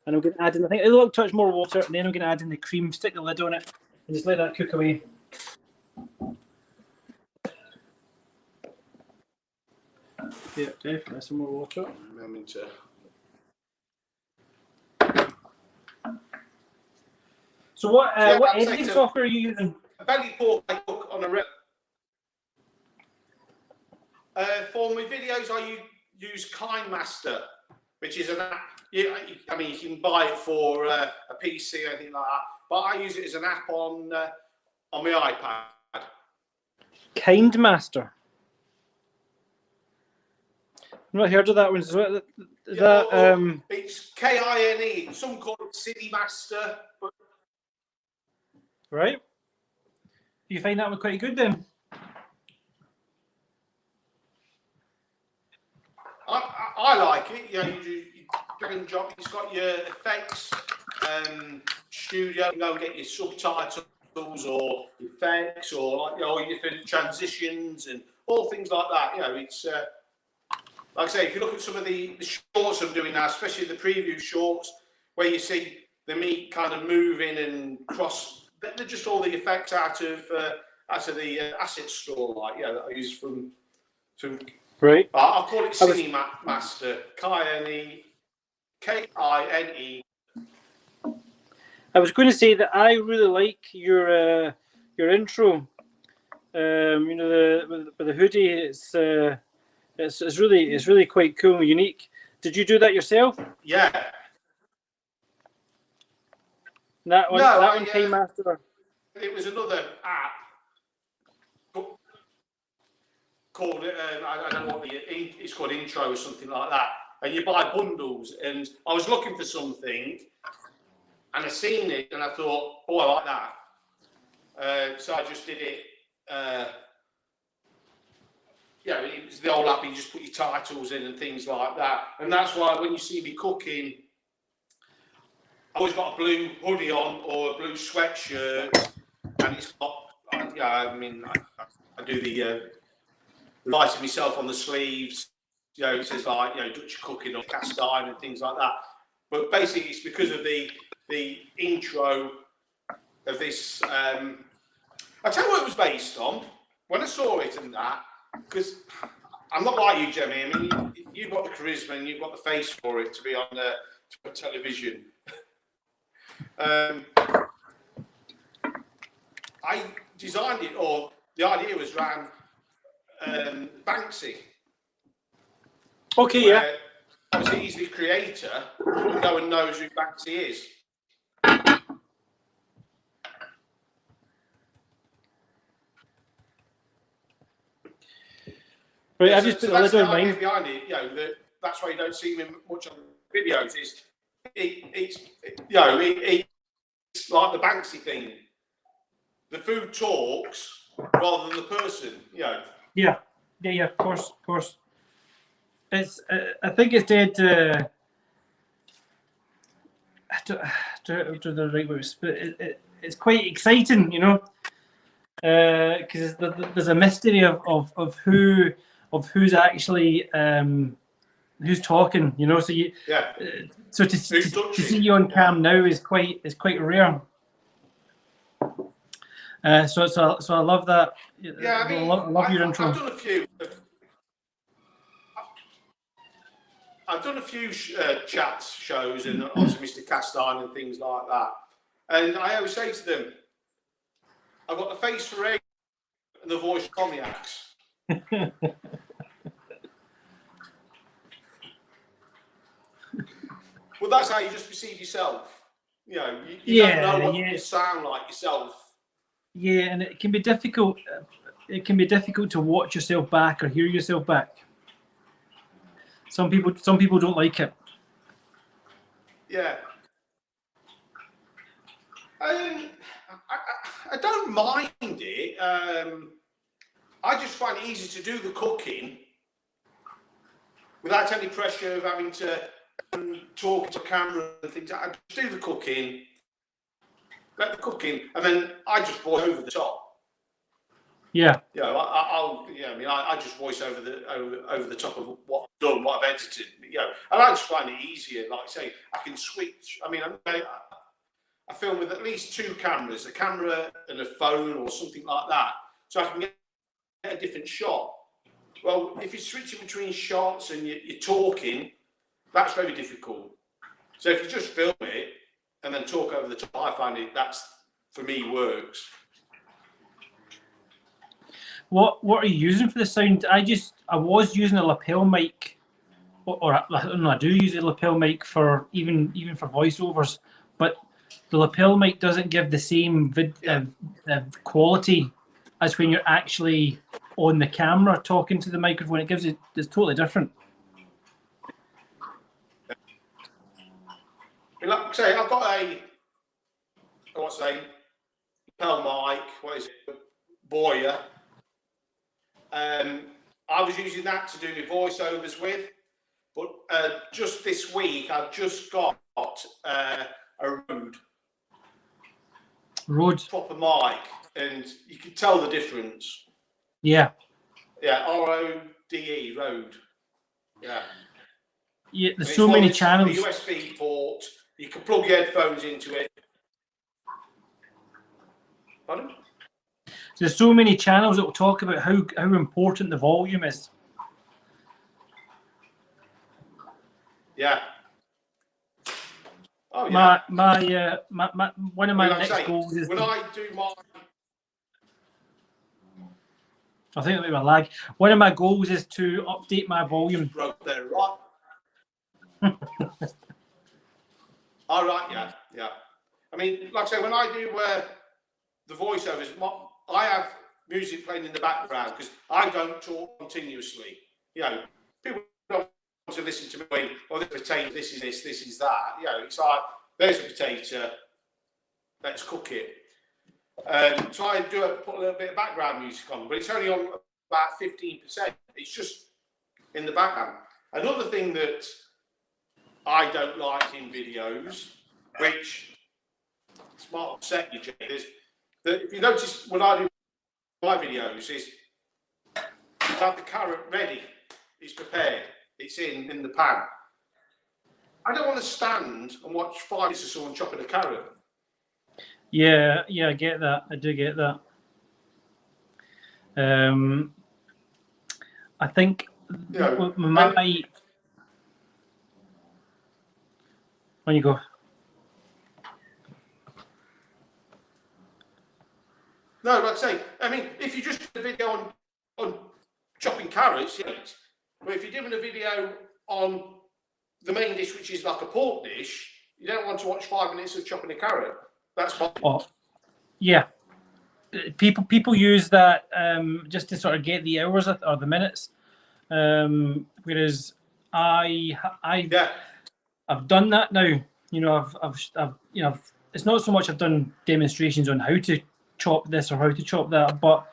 And I'm going to add in, I think, a little touch more water, and then I'm going to add in the cream, stick the lid on it, and just let that cook away. Yeah, definitely. Some more water. I mean to. So what editing software are you using? Belly pork I cook on a for my videos, I use KindMaster, which is an app. I mean, you can buy it for a PC or anything like that, but I use it as an app on my iPad. KindMaster. I've not heard of that one. Is that it's KINE. Some call it CineMaster. But... Right. Do you find that one quite good then? I like it. You know, you drag and drop. It's got your effects studio. You can go and get your subtitles or effects or like different transitions and all things like that. You know, it's like I say, if you look at some of the shorts I'm doing now, especially the preview shorts, where you see the meat kind of moving and cross, they're just all the effects out of the asset store, like that I use from. Right. I'll call it CineMaster. KINE. I was going to say that I really like your intro. You know, with the hoodie. It's really quite cool and unique. Did you do that yourself? Yeah. That one KindMaster. It was another app called I don't know what it's called, Intro or something like that. And you buy bundles. And I was looking for something, and I seen it, and I thought, oh, I like that. So I just did it. It was the old app. You just put your titles in and things like that. And that's why when you see me cooking, I always got a blue hoodie on or a blue sweatshirt, and it's got. I do the writing myself on the sleeves. You know, it says like Dutchy Cooking or cast iron and things like that. But basically, it's because of the intro of this. I'll tell you what it was based on. When I saw it and that, because I'm not like you, Jemmy. I mean, you've got the charisma and you've got the face for it to be on television. I designed it, or the idea was around Banksy. Okay, yeah. Obviously, he's the creator. No one knows who Banksy is. Right, I've just put the lid on mine. Behind it, that's why you don't see him much on videos. It's like the Banksy thing. The food talks rather than the person. Yeah, of course. It's. I think it's dead. I don't do the right words, but it's quite exciting, because there's a mystery of who's actually who's talking, So you so to see you on cam now is quite rare. So I love that. Yeah, I mean, I love your intro. I've done a few chats, shows, and obviously Mr. Castine and things like that. And I always say to them, I've got the face for egg and the voice for cognacs. Well, that's how you just perceive yourself. You don't know what you sound like yourself. Yeah, and it can be difficult. It can be difficult to watch yourself back or hear yourself back. Some people don't like it. Yeah. I don't mind it. I just find it easy to do the cooking without any pressure of having to talk to camera and things. I just do the cooking, let the cooking, and then I just voice over the top. Yeah. I just voice over the top of what I've done, what I've edited. And I just find it easier. Like I say, I can switch. I mean, I film with at least two cameras, a camera and a phone or something like that, so I can get a different shot Well, if you're switching between shots and you're talking, that's very difficult. So if you just film it and then talk over the top, I find that's, for me, works. What are you using for the sound? I was using a lapel mic, or I don't know, I do use a lapel mic for even for voiceovers, but the lapel mic doesn't give the same quality as when you're actually on the camera talking to the microphone. It gives it, it's totally different. Like I say, I've got lapel mic, what is it, Boyer. I was using that to do my voiceovers with, but just this week I've just got a Rode proper mic, and you can tell the difference. Yeah. Yeah, R-O-D-E, Rode. Yeah. Yeah, there's so many channels. The USB port, you can plug your headphones into it. Pardon? There's so many channels that will talk about how important the volume is. Yeah. Oh yeah. One of my next goals is when I do my. I think that may be a lag. One of my goals is to update my volume. Broke there, right? All right, yeah. I mean, like I say, when I do the voiceovers, I have music playing in the background because I don't talk continuously. You know, people don't want to listen to me going, "Oh, this potato, this is this, this is that." You know, it's like, there's a potato, let's cook it. So I do put a little bit of background music on, but it's only on about 15%. It's just in the background. Another thing that I don't like in videos, which might upset you, Jay, is that if you notice when I do my videos, is I have the carrot ready, it's prepared, it's in the pan. I don't want to stand and watch 5 minutes of someone chopping a carrot. Yeah, I get that. I do get that. I think when you go. No, like I say, I mean, if you just do a video on chopping carrots, yes. But if you're doing a video on the main dish, which is like a pork dish, you don't want to watch 5 minutes of chopping a carrot. That's fine. Oh, yeah. People use that just to sort of get the hours or the minutes. Whereas I've done that now. You know, I've it's not so much I've done demonstrations on how to chop this or how to chop that, but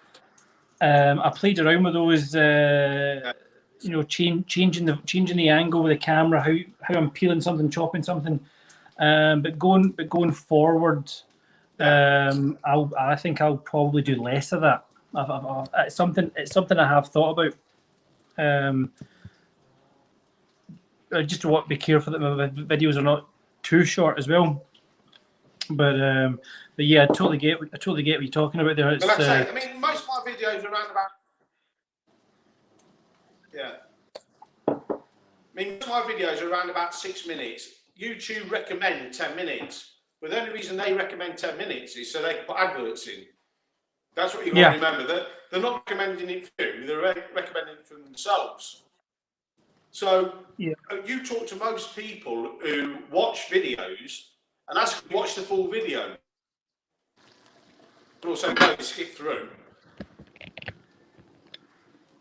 I played around with those. You know, changing the angle with the camera, how I'm peeling something, chopping something. But going forward, I think I'll probably do less of that. It's something I have thought about. Just to be careful that my videos are not too short as well. But yeah, I totally get what you're talking about there. But like I say, I mean, most of my videos are around about. Yeah. I mean, most of my videos are around about 6 minutes. YouTube recommend 10 minutes. But the only reason they recommend 10 minutes is so they can put adverts in. That's what you've got to remember. They're not recommending it for you, they're recommending it for themselves. So you talk to most people who watch videos and ask them to watch the full video. But also no, skip through.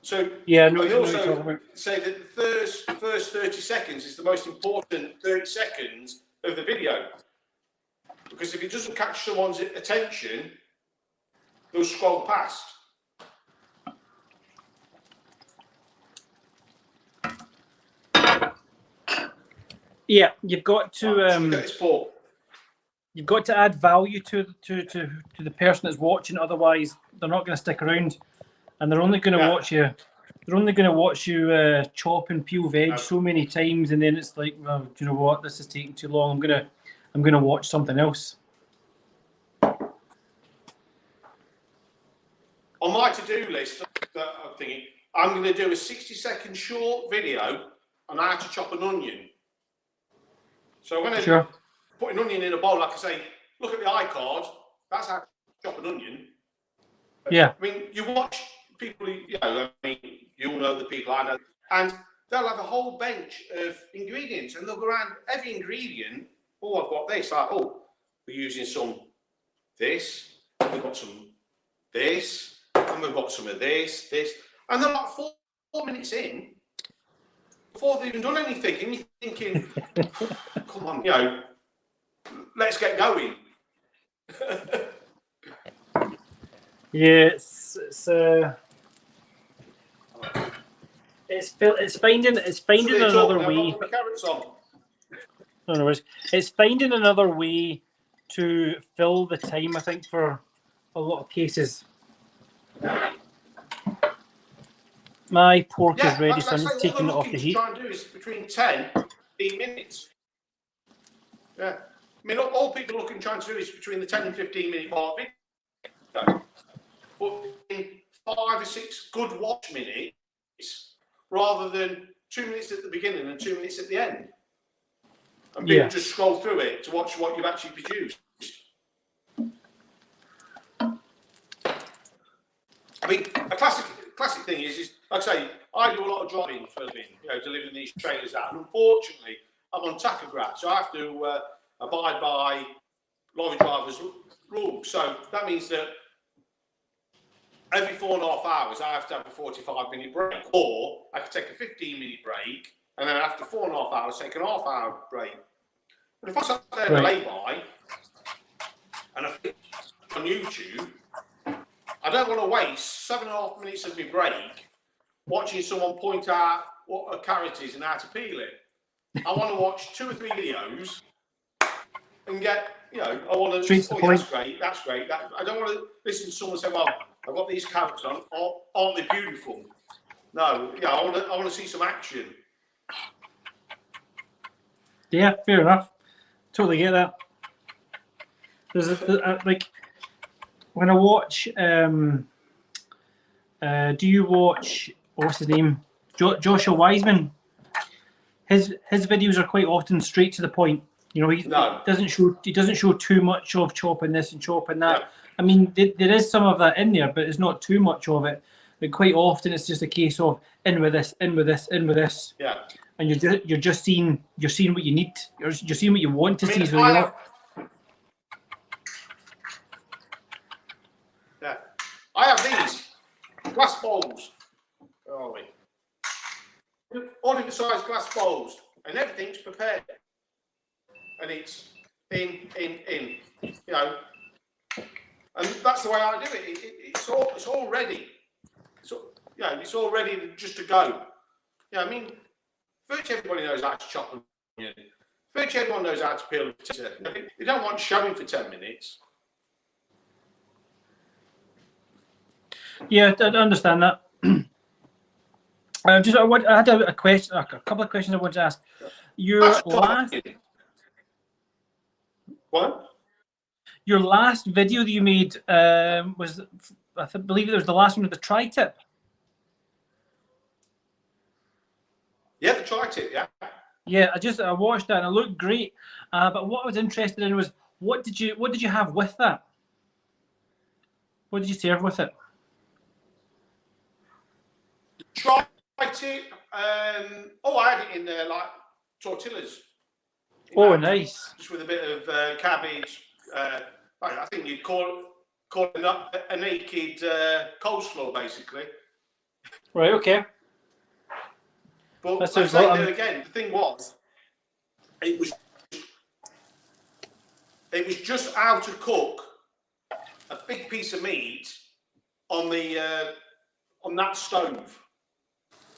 So they also say that the first 30 seconds is the most important 30 seconds of the video. Because if it doesn't catch someone's attention, they'll scroll past. Yeah, you've got to you've got to add value to the person that's watching. Otherwise, they're not going to stick around, and they're only going to watch you. They're only going to watch you chop and peel veg so many times, and then it's like, well, do you know what? This is taking too long. I'm gonna watch something else. On my to-do list, I'm thinking I'm going to do a 60-second short video on how to chop an onion. So when I put an onion in a bowl, like I say, look at the iCard. That's how to chop an onion. Yeah. I mean, you watch people, you know, I mean, you all know the people I know, and they'll have a whole bench of ingredients, and they'll go around every ingredient. Oh, I've got this. Like, oh, we're using some this. We've got some this, and we've got some of this, and they're like 4 minutes in before they've even done anything, and you're thinking, come on, you know, let's get going. Yeah, it's finding another way. No, it's finding another way to fill the time, I think, for a lot of cases. My pork is ready, so I'm just taking it off the heat. Try and do is between 10 and 15 minutes. Yeah, I mean, all people are trying to do is between the 10 and 15 minute mark. But in 5 or 6 good watch minutes, rather than 2 minutes at the beginning and 2 minutes at the end. And people just scroll through it to watch what you've actually produced. I mean, a classic thing is like I say, I do a lot of driving for a living, you know, delivering these trailers out. And unfortunately, I'm on tachograph, so I have to abide by lorry drivers' rules. So that means that every 4.5 hours, I have to have a 45-minute break, or I could take a 15-minute break, and then after 4.5 hours, take an half-hour break. But if I sat there in a lay-by, and I think on YouTube, I don't want to waste 7.5 minutes of my break watching someone point out what a carrot is and how to peel it. I want to watch 2 or 3 videos and get, you know, I want to, that's great. I don't want to listen to someone say, well, I've got these carrots on, aren't they beautiful? No, yeah, I want to see some action. Yeah, fair enough. Totally get that. There's like when I watch, do you watch, what's his name? Joshua Wiseman. His videos are quite often straight to the point. You know, he doesn't show too much of chopping this and chopping that. Yeah. I mean, there is some of that in there, but it's not too much of it. But quite often, it's just a case of in with this, in with this, in with this. Yeah. And you're just seeing what you need. You're seeing what you want to see. So you're not. Yeah, I have these glass bowls. Where are we? All different size glass bowls, and everything's prepared. And it's in. You know, and that's the way I do it. It's all ready. It's all ready just to go. Yeah, I mean, virtually everybody knows how to chop an onion. Virtually everyone knows how to peel a potato. They don't want showing for 10 minutes. Yeah, I understand that. I had a question, a couple of questions I wanted to ask. Your last video that you made was, I believe it was the last one with the tri-tip. Yeah, the tri-tip, yeah. Yeah, I watched that and it looked great. But what I was interested in was what did you have with that? What did you serve with it? Tri-tip. I had it in there like tortillas. Oh, nice. Just with a bit of cabbage. I think you'd call it a naked coleslaw, basically. Right. Okay. But again, the thing was, it was just how to cook a big piece of meat on that stove,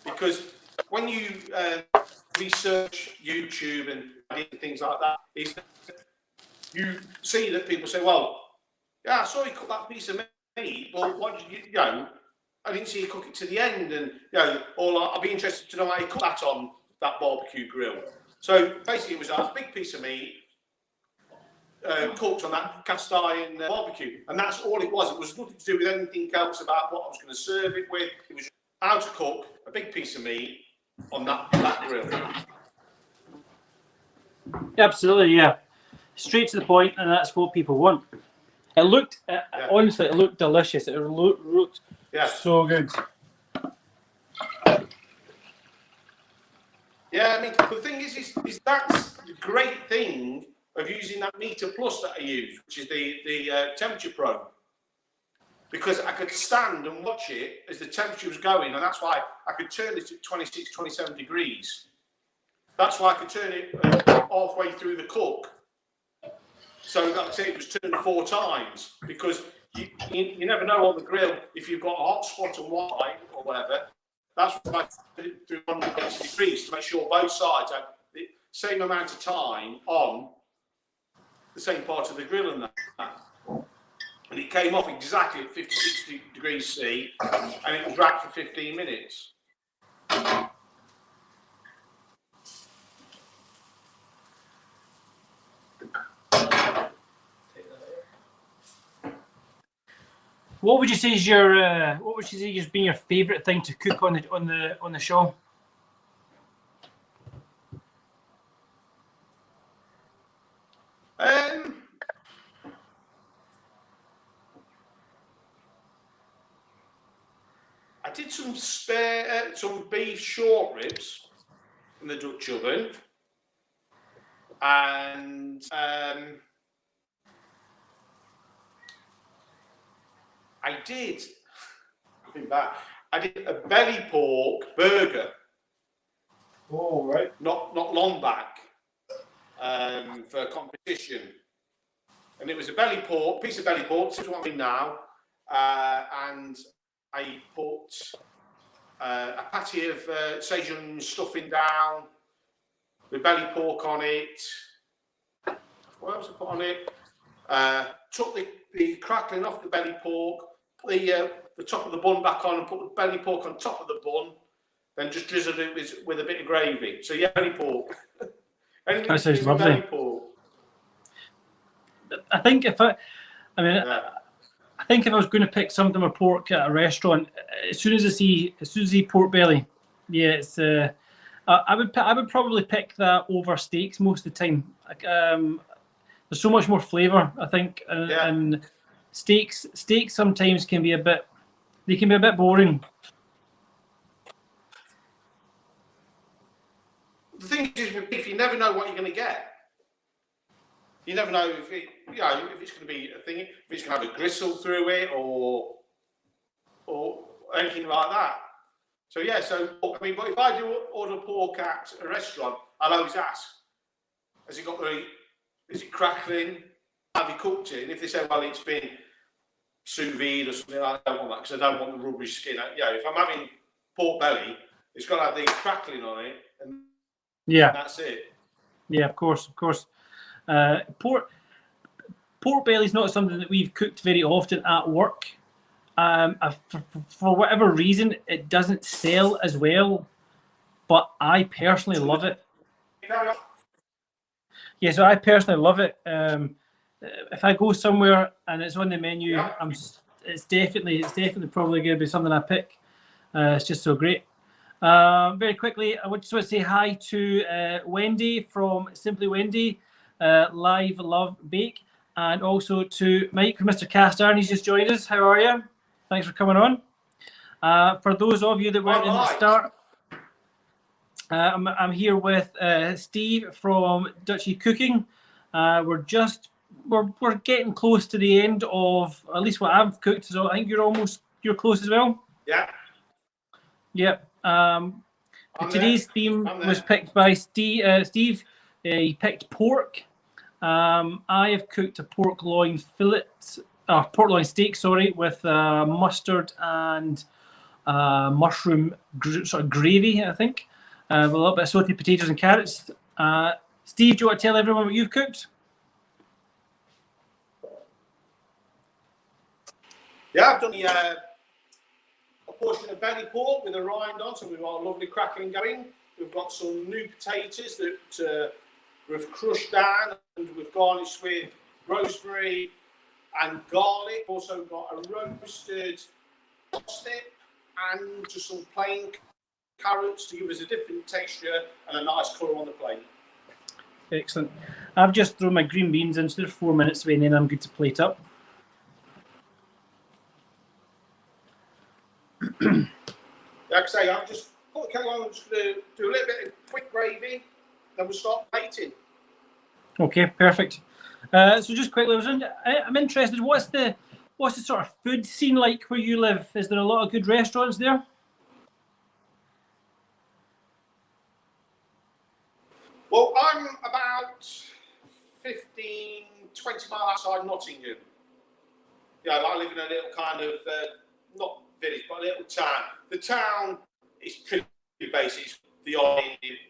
because when you research YouTube and things like that, you see that people say, well, yeah, I saw you cook that piece of meat, but what did you know? I didn't see you cook it to the end, and I'd be interested to know how you cook that on that barbecue grill. So basically, it was a big piece of meat cooked on that cast iron barbecue, and that's all it was. It was nothing to do with anything else about what I was going to serve it with. It was how to cook a big piece of meat on that grill. Absolutely, yeah. Straight to the point, and that's what people want. It looked, honestly, it looked delicious. It looked so good. Yeah, I mean, the thing is that's the great thing of using that Meter Plus that I use, which is the temperature probe. Because I could stand and watch it as the temperature was going, and that's why I could turn it at 26, 27 degrees. That's why I could turn it halfway through the cook. So, like I say, it was turned 4 times, because you never know on the grill if you've got a hot spot and white or whatever. That's why I did it through 180 degrees to make sure both sides had the same amount of time on the same part of the grill and that. And it came off exactly at 56 degrees C, and it was racked for 15 minutes. What would you say is your what would you say has been your favourite thing to cook on the show? I did some beef short ribs in the Dutch oven, and I did a belly pork burger. Oh, right. Not long back, for a competition, and it was a piece of belly pork. This is what I'm in now, and I put a patty of Szechuan stuffing down, the belly pork on it. What else I put on it? Took the crackling off the belly pork, put the top of the bun back on, and put the belly pork on top of the bun. Then just drizzled it with a bit of gravy. So yeah, belly pork. That sounds lovely. Belly pork. I think if I was going to pick something with pork at a restaurant, as soon as I see pork belly, yeah, it's I would probably pick that over steaks most of the time. There's so much more flavour, I think, and steaks sometimes can be a bit boring. The thing is with beef, you never know what you're going to get. You never know if it's going to be a thing, if it's going to have a gristle through it or anything like that. So yeah, but if I do order pork at a restaurant, I'll always ask, is it crackling? Have you cooked it? And if they say, well, it's been sous vide or something, I don't want that because I don't want the rubbery skin. If I'm having pork belly, it's got to have the crackling on it, and that's it. Yeah, of course. Pork belly is not something that we've cooked very often at work. For whatever reason, it doesn't sell as well, but I personally love it. Yeah, so I personally love it. If I go somewhere and it's on the menu, it's definitely probably going to be something I pick. It's just so great. Very quickly, I just want to say hi to Wendy from Simply Wendy, Live Love Bake, and also to Mike from Mr. Cast Iron. He's just joined us. How are you? Thanks for coming on. For those of you that weren't in the start, I'm here with Steve from Dutchy Cooking. We're getting close to the end of at least what I've cooked. So I think you're close as well. Yeah. Yep. Today's theme was picked by Steve. He picked pork. I have cooked a pork loin steak, with mustard and mushroom sort of gravy, I think, with a little bit of sauteed potatoes and carrots. Steve, do you want to tell everyone what you've cooked? Yeah, I've done a portion of belly pork with a rind on, so we've got a lovely crackling going. We've got some new potatoes that we've crushed down and we've garnished with rosemary and garlic. Also got a roasted parsnip and just some plain carrots to give us a different texture and a nice colour on the plate. Excellent. I've just thrown my green beans in, so they're 4 minutes away, and then I'm good to plate up. Like I say, I've just put the kettle on. I'm just going to do a little bit of quick gravy, then we'll start plating. Okay, perfect. So just quickly, I'm interested. What's the sort of food scene like where you live? Is there a lot of good restaurants there? Well, I'm about 15, 20 miles outside Nottingham. Yeah, I live in a little kind of, not village, but a little town. The town is pretty basic. It's the odd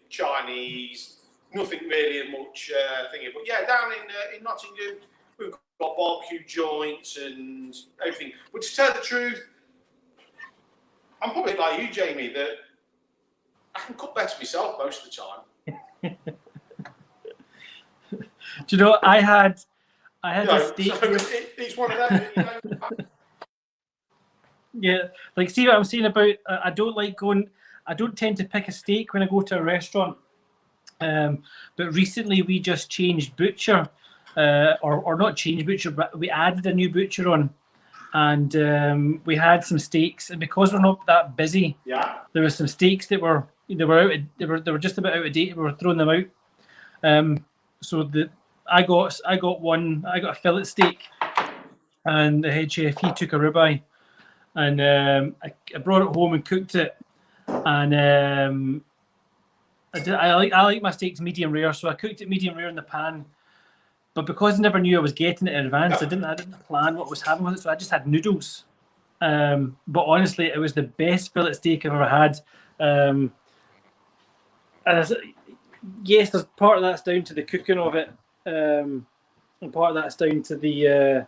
Chinese, nothing really much thingy. But yeah, down in Nottingham, we've got barbecue joints and everything. But to tell the truth, I'm probably like you, Jamie, that I can cook better myself most of the time. Do you know, I had a steak. So it's one of them. Yeah, like see what I'm saying about I don't tend to pick a steak when I go to a restaurant. But recently we just changed butcher, or not changed butcher, but we added a new butcher on, and we had some steaks, and because we're not that busy, there were some steaks that were just about out of date. We were throwing them out. So I got a fillet steak, and the head chef, he took a ribeye, and I brought it home and cooked it, and I like my steaks medium rare, so I cooked it medium rare in the pan. But because I never knew I was getting it in advance, I didn't plan what I was having with it, so I just had noodles. But honestly, it was the best fillet steak I've ever had. And yes, there's part of that's down to the cooking of it, and part of that's down to the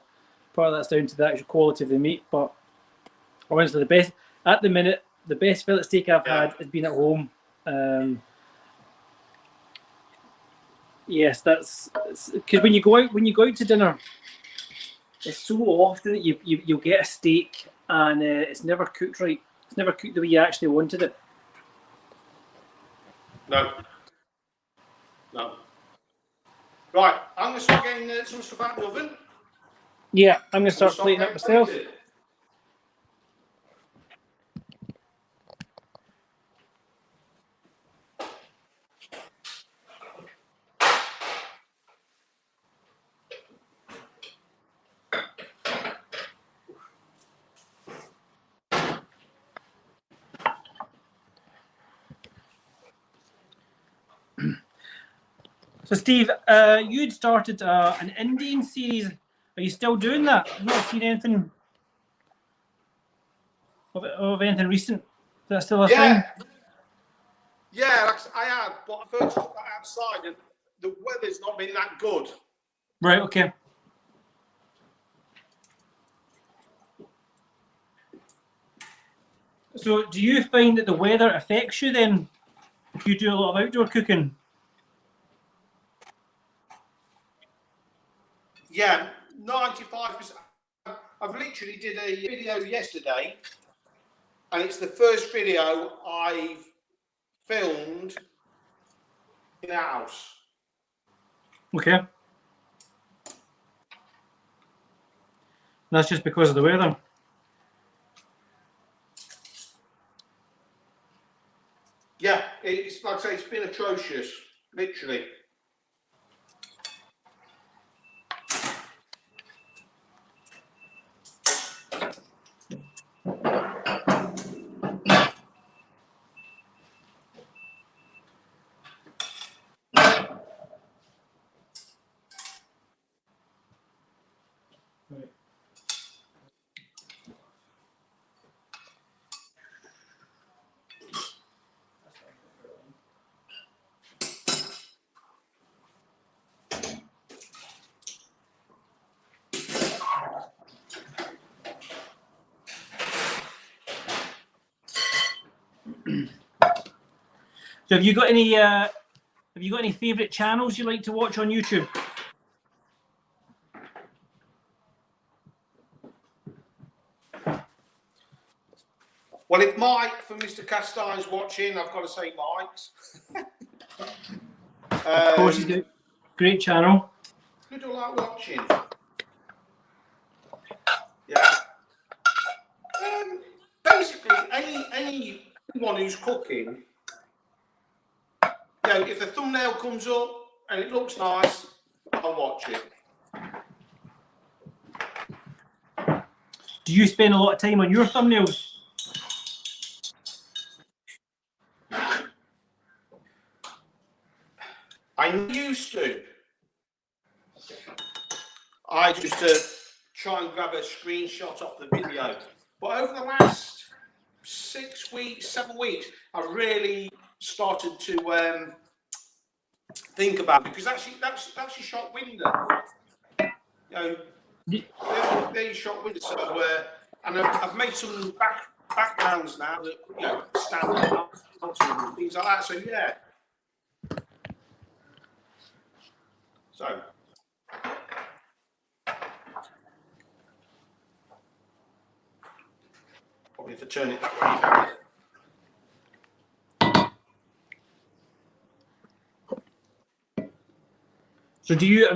actual quality of the meat. But honestly, the best fillet steak I've had has been at home. Yes, that's because when you go out to dinner, it's so often that you'll get a steak and it's never cooked right. It's never cooked the way you actually wanted it. No. Right, I'm going to start getting some stuff out of the oven. Yeah, I'm going to start plating up myself. So, Steve, you'd started an Indian series. Are you still doing that? I've not seen anything of anything recent. Is that still a thing? Yeah, I have, but I first took that outside and the weather's not been that good. Right, okay. So, do you find that the weather affects you then if you do a lot of outdoor cooking? Yeah, 95%. I've literally did a video yesterday, and it's the first video I've filmed in a house. Okay. That's just because of the weather. Yeah, it's like I say, it's been atrocious, literally. So, have you got any favourite channels you like to watch on YouTube? Well, if Mike from Mr. Castile is watching, I've got to say Mike's. Of course, he's got a great channel. Who do I like watching? Yeah. Basically, anyone who's cooking, you know, if the thumbnail comes up and it looks nice, I'll watch it. Do you spend a lot of time on your thumbnails? I used to. I used to try and grab a screenshot of the video. But over the last 6 weeks, 7 weeks, I've really started to think about it, because that's your shot window. You know, they're your shot window. So, and I've made some backgrounds now that, you know, stand out and things like that. So yeah. So. Probably if I turn it that way. So do you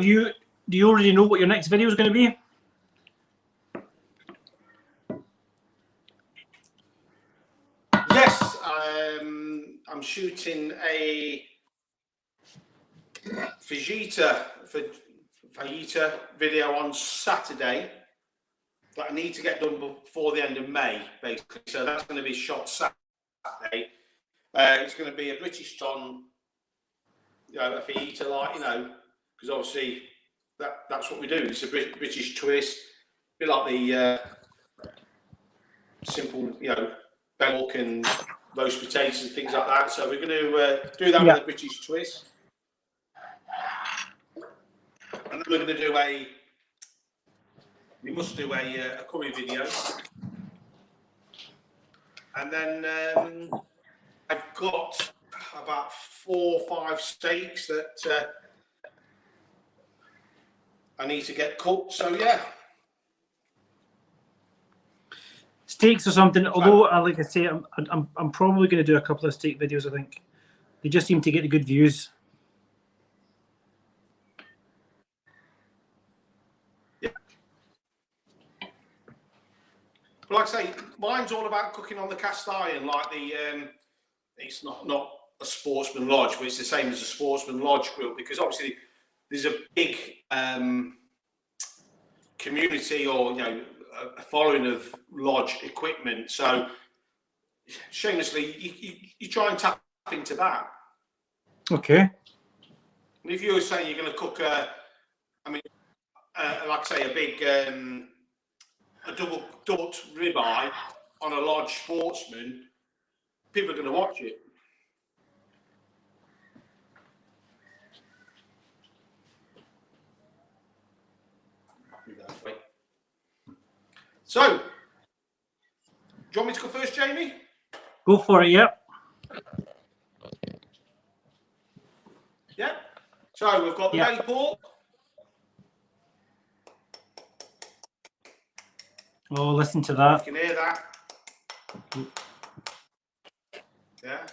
already know what your next video is going to be? Yes, I'm shooting a fajita video on Saturday that I need to get done before the end of May, basically. So that's going to be shot Saturday. It's going to be a British on, you know, a fajita, like, you know, because obviously that's what we do. It's a British twist, a bit like the simple, you know, pork and roast potatoes and things like that. So we're going to do that with a British twist. And then we're going to do we must do a curry video. And then I've got about 4 or 5 steaks that I need to get cooked. So yeah. Steaks or something. Although, like I say, I'm probably going to do a couple of steak videos. I think they just seem to get the good views. Yeah. But like I say, mine's all about cooking on the cast iron. Like it's not a sportsman lodge, but it's the same as a sportsman lodge grill, because obviously there's a big community, or, you know, a following of lodge equipment. So shamelessly, you try and tap into that. Okay. And if you were saying you're going to cook like I say, a big a double gut ribeye on a lodge sportsman, people are going to watch it. So, do you want me to go first, Jamie? Go for it, yeah. Yeah. So we've got the belly pork. Oh, listen to that. You can hear that. Yeah.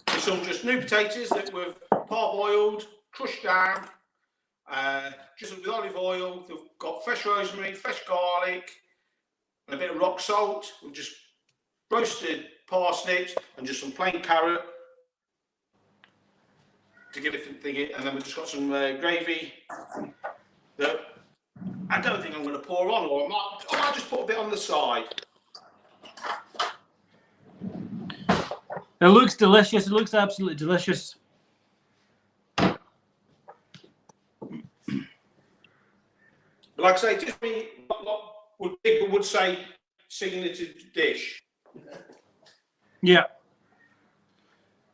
There's some just new potatoes that we've parboiled, crushed down, just with olive oil. We've got fresh rosemary, fresh garlic, and a bit of rock salt. We've just roasted parsnips and just some plain carrot to give it a different thing. And then we've just got some gravy that I don't think I'm going to pour on, or I might just put a bit on the side. It looks delicious. It looks absolutely delicious. Like I say, just me, what people would say, signature dish. Yeah.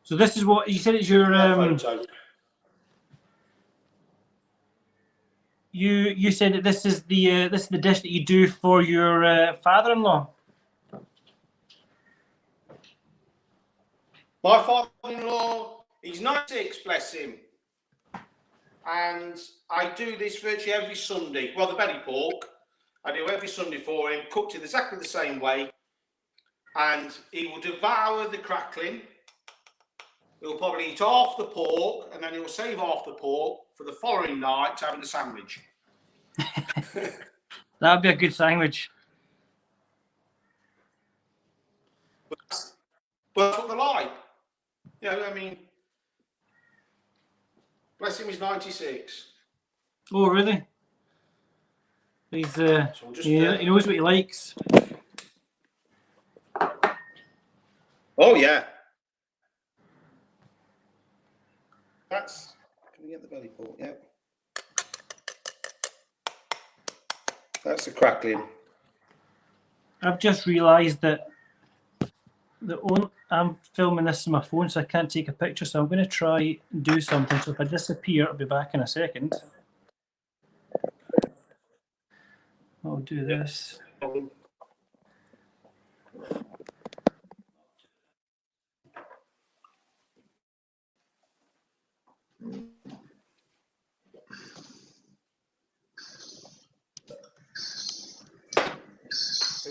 So this is what you said. It's your photo. You said that this is the dish that you do for your father-in-law. My father-in-law, he's 96, bless him. And I do this virtually every Sunday. Well, the belly pork, I do every Sunday for him, cooked in exactly the same way. and he will devour the crackling. He'll probably eat half the pork, and then he'll save half the pork for the following night to have in a sandwich. That'd be a good sandwich. But that's what they're like. You know, I mean, bless him, he's 96. Oh, really? He's So he knows what he likes. Oh yeah. That's. Can we get the belly pork? Yeah. That's the crackling. I've just realised that I'm filming this on my phone, so I can't take a picture. So I'm going to try and do something. So if I disappear, I'll be back in a second. I'll do this.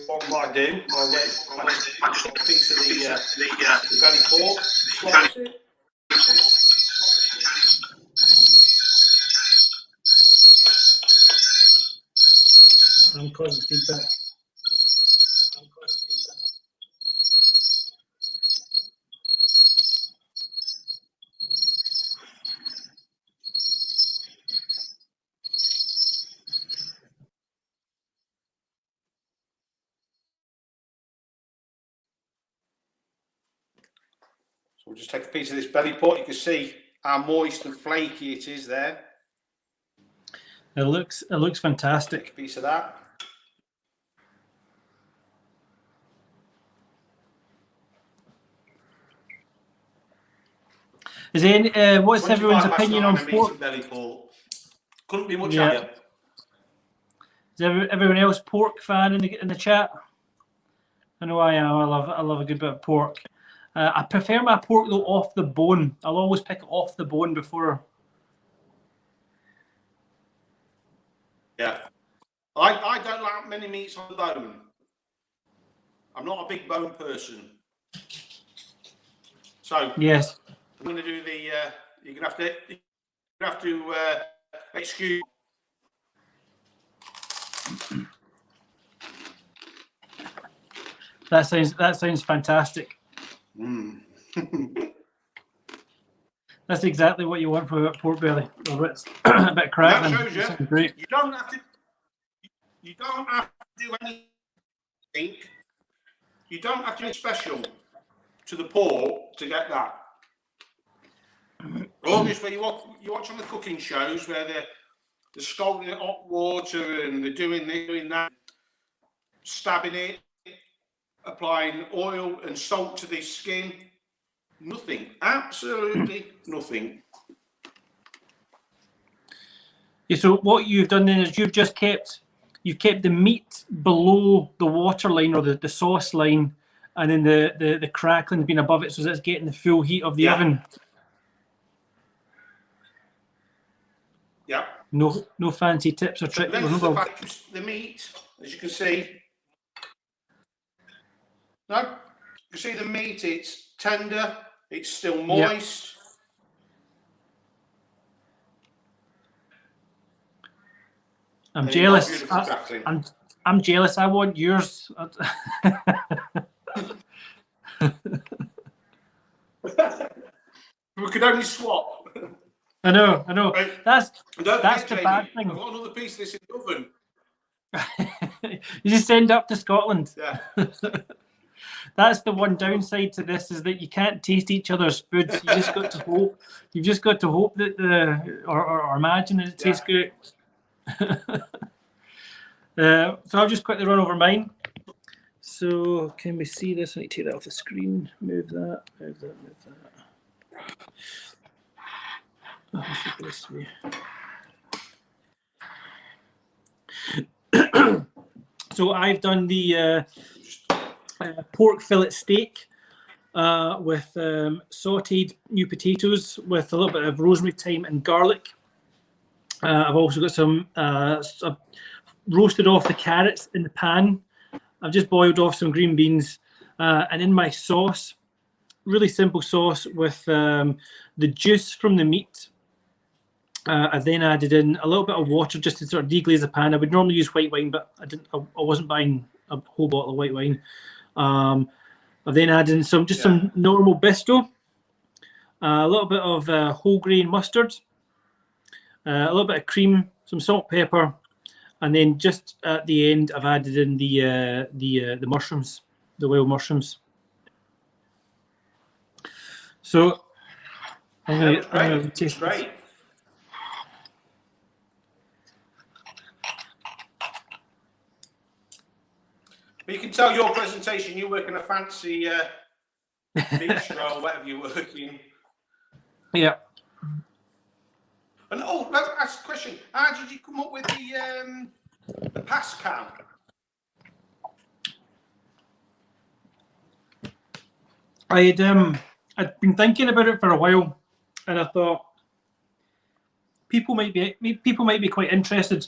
What I might do, I'll get a piece of the belly pork, slice it. I'm causing feedback. So we'll just take a piece of this belly pork. You can see how moist and flaky it is there. It looks fantastic. Take a piece of that. Is there what's everyone's opinion on pork? Belly pork. Couldn't be much Yeah. higher. Is everyone else pork fan in the chat? I know I am. I love a good bit of pork. I prefer my pork though off the bone. I'll always pick it off the bone before. Yeah. I don't like many meats on the bone. I'm not a big bone person. So Yes. I'm going to do the. You're going to have to excuse. That sounds fantastic. Mm. That's exactly what you want from a pork belly. A bit crackling. That shows you. Great. You don't have to. You don't have to do anything. You don't have to do special to the pork to get that. Obviously, you watch on the cooking shows where they're scalding it in hot water and they're doing this, doing that, stabbing it, applying oil and salt to the skin. Nothing. Absolutely nothing. Yeah, so what you've done then is you've kept the meat below the water line or the sauce line, and then the crackling's been above it, so that it's getting the full heat of the oven. Yeah. No fancy tips or tricks. The meat, as you can see. No, you can see the meat. It's tender. It's still moist. I'm jealous. I'm jealous. I want yours. We could only swap. I know. Right. That's the Jamie, bad thing. I've got another piece of this in the oven. You just end up to Scotland. Yeah. That's the one downside to this, is that you can't taste each other's foods. You just got to hope. You've just got to hope that or imagine that it tastes good. So I'll just quickly run over mine. So can we see this? I need to take that off the screen. Move that. So I've done the pork fillet steak with sautéed new potatoes with a little bit of rosemary, thyme and garlic. I've also got some roasted off the carrots in the pan. I've just boiled off some green beans, And in my sauce, really simple sauce with the juice from the meat. I then added in a little bit of water just to sort of deglaze the pan. I would normally use white wine, but I wasn't buying a whole bottle of white wine. I then added in some normal Bisto, a little bit of whole grain mustard, a little bit of cream, some salt, pepper, and then just at the end, I've added in the mushrooms, the wild mushrooms. So I'm going to taste this. But you can tell your presentation, you work in a fancy bistro or whatever you're working. Yeah. And let's ask a question. How did you come up with the pass cam? I'd been thinking about it for a while, and I thought people might be quite interested.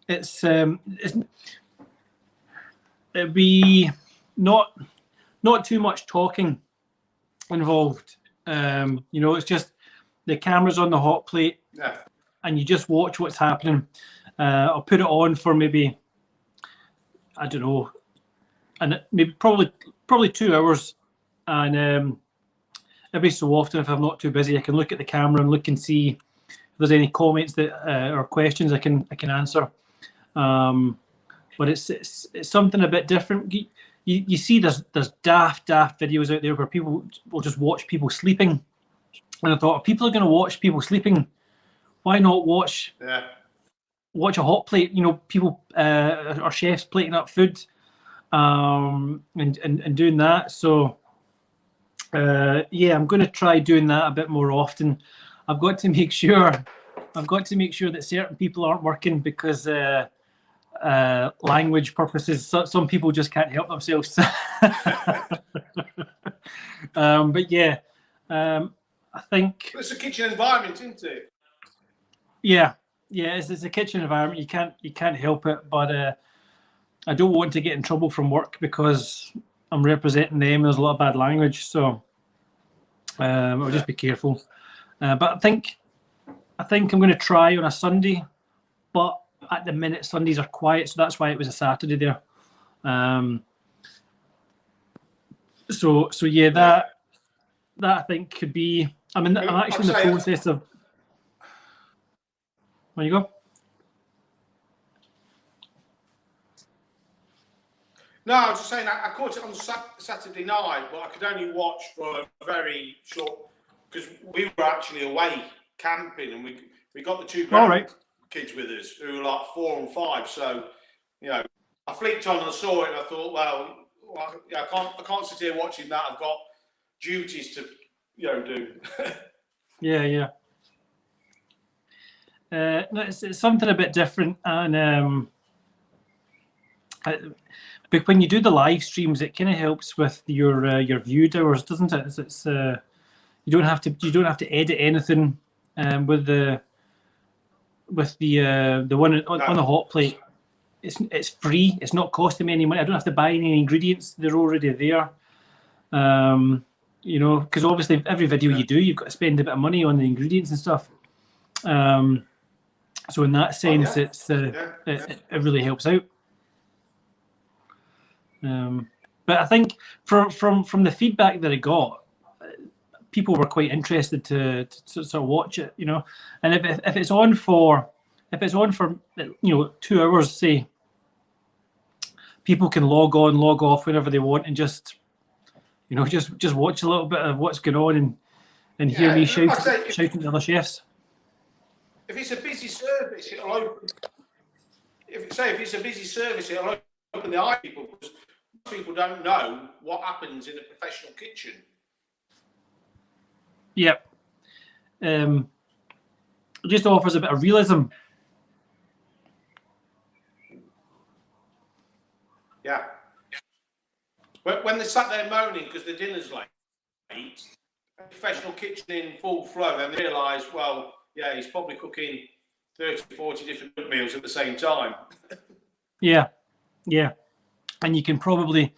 It'd be not too much talking involved. It's just the camera's on the hot plate, and you just watch what's happening. I'll put it on for maybe, I don't know, and maybe probably 2 hours, and every so often, if I'm not too busy, I can look at the camera and look and see if there's any comments that or questions I can answer. But it's something a bit different. You see there's daft videos out there where people will just watch people sleeping, and I thought, if people are going to watch people sleeping, why not watch a hot plate? People or chefs plating up food, and doing that. So I'm going to try doing that a bit more often. I've got to make sure that certain people aren't working because language purposes. Some people just can't help themselves. But yeah, I think it's a kitchen environment, isn't it? Yeah, it's a kitchen environment. You can't help it. But I don't want to get in trouble from work because I'm representing them. There's a lot of bad language, so I'll just be careful. But I think I'm going to try on a Sunday, but at the minute Sundays are quiet, so that's why it was a Saturday there. So yeah, that I think could be. I'm actually in the process of. There you go. No, I was just saying I caught it on Saturday night, but I could only watch for a very short, because we were actually away camping, and we got the two kids with us who were like 4 and 5. So, I flicked on and saw it, and I thought, well, I can't sit here watching that. I've got duties to, do. Yeah. No, it's something a bit different, and but when you do the live streams, it kind of helps with your viewed hours, doesn't it? It's you don't have to edit anything with the one on the hot plate. It's free. It's not costing me any money. I don't have to buy any ingredients. They're already there. Because obviously every video you do, you've got to spend a bit of money on the ingredients and stuff. So in that sense, it really helps out. But I think from the feedback that I got, people were quite interested to sort of watch it, And if it's on for 2 hours, say, people can log on, log off whenever they want, and just watch a little bit of what's going on and hear me shouting at other chefs. If it's a busy service, it'll open. If it's a busy service, it'll open the eye people, because people don't know what happens in a professional kitchen. Yep. It just offers a bit of realism. Yeah. When they sat there moaning because the dinner's late, professional kitchen in full flow, then they realise, well, yeah, he's probably cooking 30, 40 different meals at the same time. Yeah. and you can probably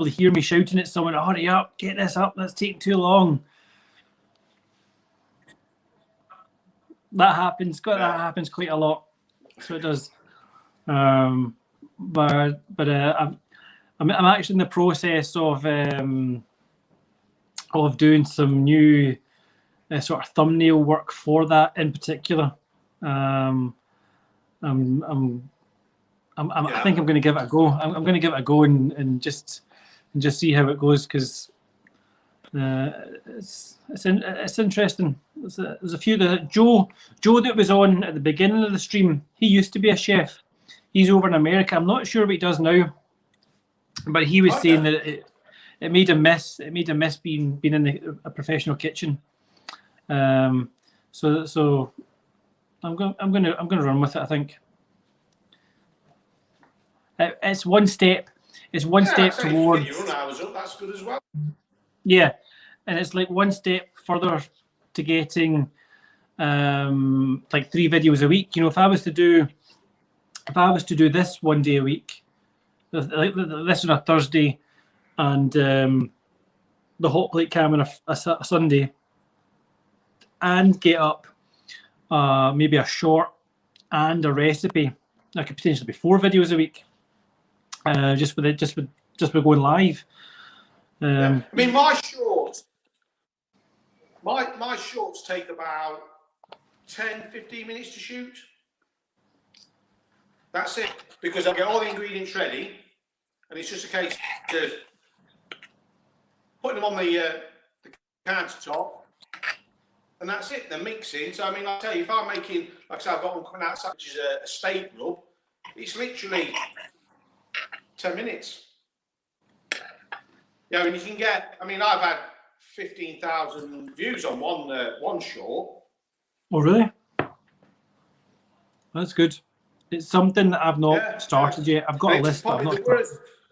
hear me shouting at someone, hurry up, get this up, that's taking too long. That happens quite a lot, so it does. I'm actually in the process of doing some new sort of thumbnail work for that in particular. I think I'm going to give it a go. I'm going to give it a go and just see how it goes, because it's interesting. There's a few that Joe that was on at the beginning of the stream. He used to be a chef. He's over in America. I'm not sure what he does now, but he was saying that it made him miss being in a professional kitchen. So I'm going to run with it, I think. It's one step. It's one step towards. Your own hours up, that's good as well. Yeah, and it's like one step further to getting like 3 videos a week. You know, if I was to do this one day a week, like this on a Thursday, and the hot plate cam on a Sunday, and get up maybe a short and a recipe, that could potentially be 4 videos a week. Just with going live. I mean, my shorts take about 10-15 minutes to shoot. That's it, because I get all the ingredients ready, and it's just a case of putting them on the countertop, and that's it. They're mixing. So I mean, I tell you, if I'm making, like I said, I've got one coming outside, which is a steak rub. It's literally 10 minutes. Yeah, and you can get. I mean, I've had 15,000 views on one short. Oh, really? That's good. It's something that I've not started yet. I've got a list, but I've not started.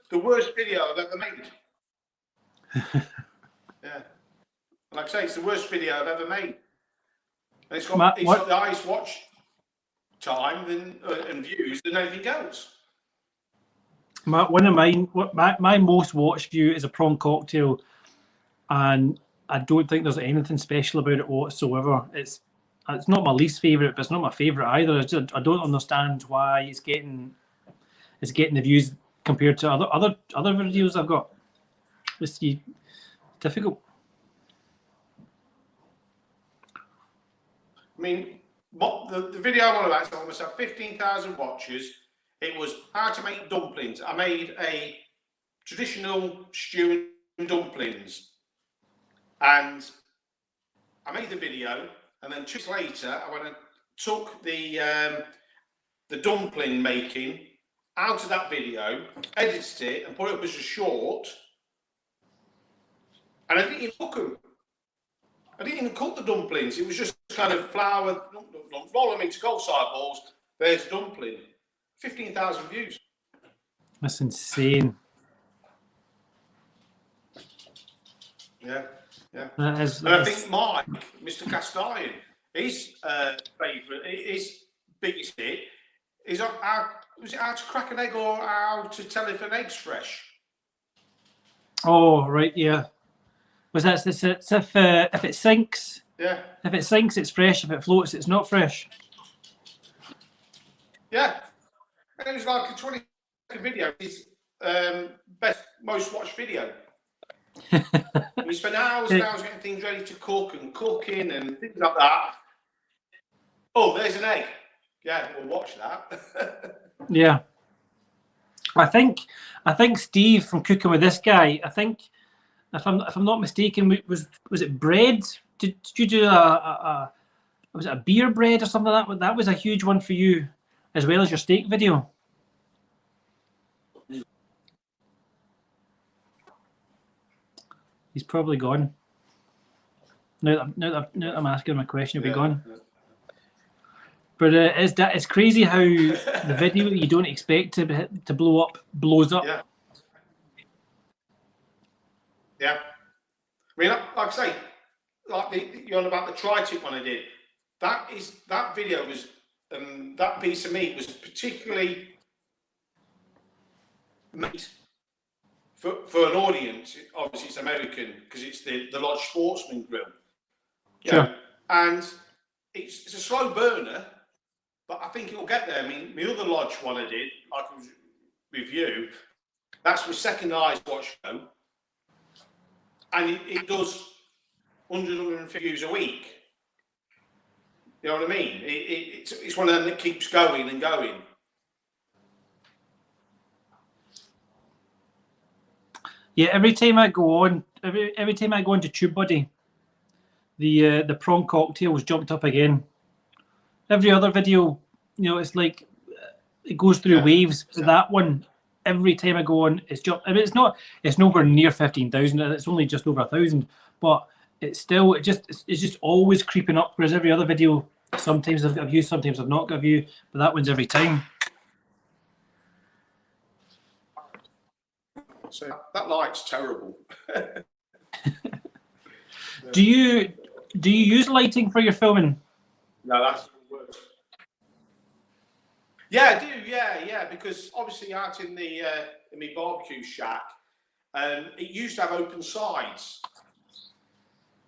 The worst video I've ever made. Yeah, like I say, it's the worst video I've ever made. And it's got the highest watch time and views than anything else. My most watched view is a prawn cocktail, and I don't think there's anything special about it whatsoever. It's not my least favourite, but it's not my favourite either. I don't understand why it's getting the views compared to other videos I've got. It's difficult. I mean, what the video I'm on about is almost had 15,000 watches. It was how to make dumplings. I made a traditional stew and dumplings, and I made the video. And then 2 weeks later, I went and took the dumpling making out of that video, edited it, and put it up as a short. And I didn't even cook them. I didn't even cook the dumplings. It was just kind of flour, roll them into cold side balls. There's dumpling. 15,000 views. That's insane. Yeah. And I think Mike, Mr. Castellan, his favourite, his biggest hit is how to crack an egg or how to tell if an egg's fresh. Oh, right, yeah. Was that it's if it sinks? Yeah. If it sinks, it's fresh. If it floats, it's not fresh. Yeah. And it was like a 20-second video. His most watched video. We spent hours and hours getting things ready to cook and cooking and things like that. Oh, there's an egg. Yeah, we'll watch that. Yeah. I think Steve from Cooking with This Guy, I think if I'm not mistaken, was it bread? Did you do was it a beer bread or something like that? That was a huge one for you, as well as your steak video. He's probably gone. Now that I'm asking him a question, he'll be gone. Yeah. But it's crazy how the video you don't expect to blow up blows up. Yeah. Yeah. I mean, like I say, like you're on about the tri-tip one I did. That video was that piece of meat was particularly meat for an audience. Obviously, it's American because it's the Lodge Sportsman Grill. Sure. Know, and it's a slow burner, but I think it'll get there. I mean, the other Lodge one I did, like I was with you, that's my second Eyes Watch show, and it does 100, 150 views a week. You know what I mean? It's one of them that keeps going and going. Yeah, every time I go on, every time I go into TubeBuddy, the prawn cocktails jumped up again. Every other video, you know, it's like it goes through waves. But that one, every time I go on, it's jumped. I mean, it's nowhere near 15,000. It's only just over 1,000, but it's still it's just always creeping up. Whereas every other video, sometimes I've got a view, sometimes I've not got a view, but that one's every time. So that light's terrible. Do you use lighting for your filming? No, that's the worst. Yeah, I do. Yeah, because obviously out in my barbecue shack, it used to have open sides,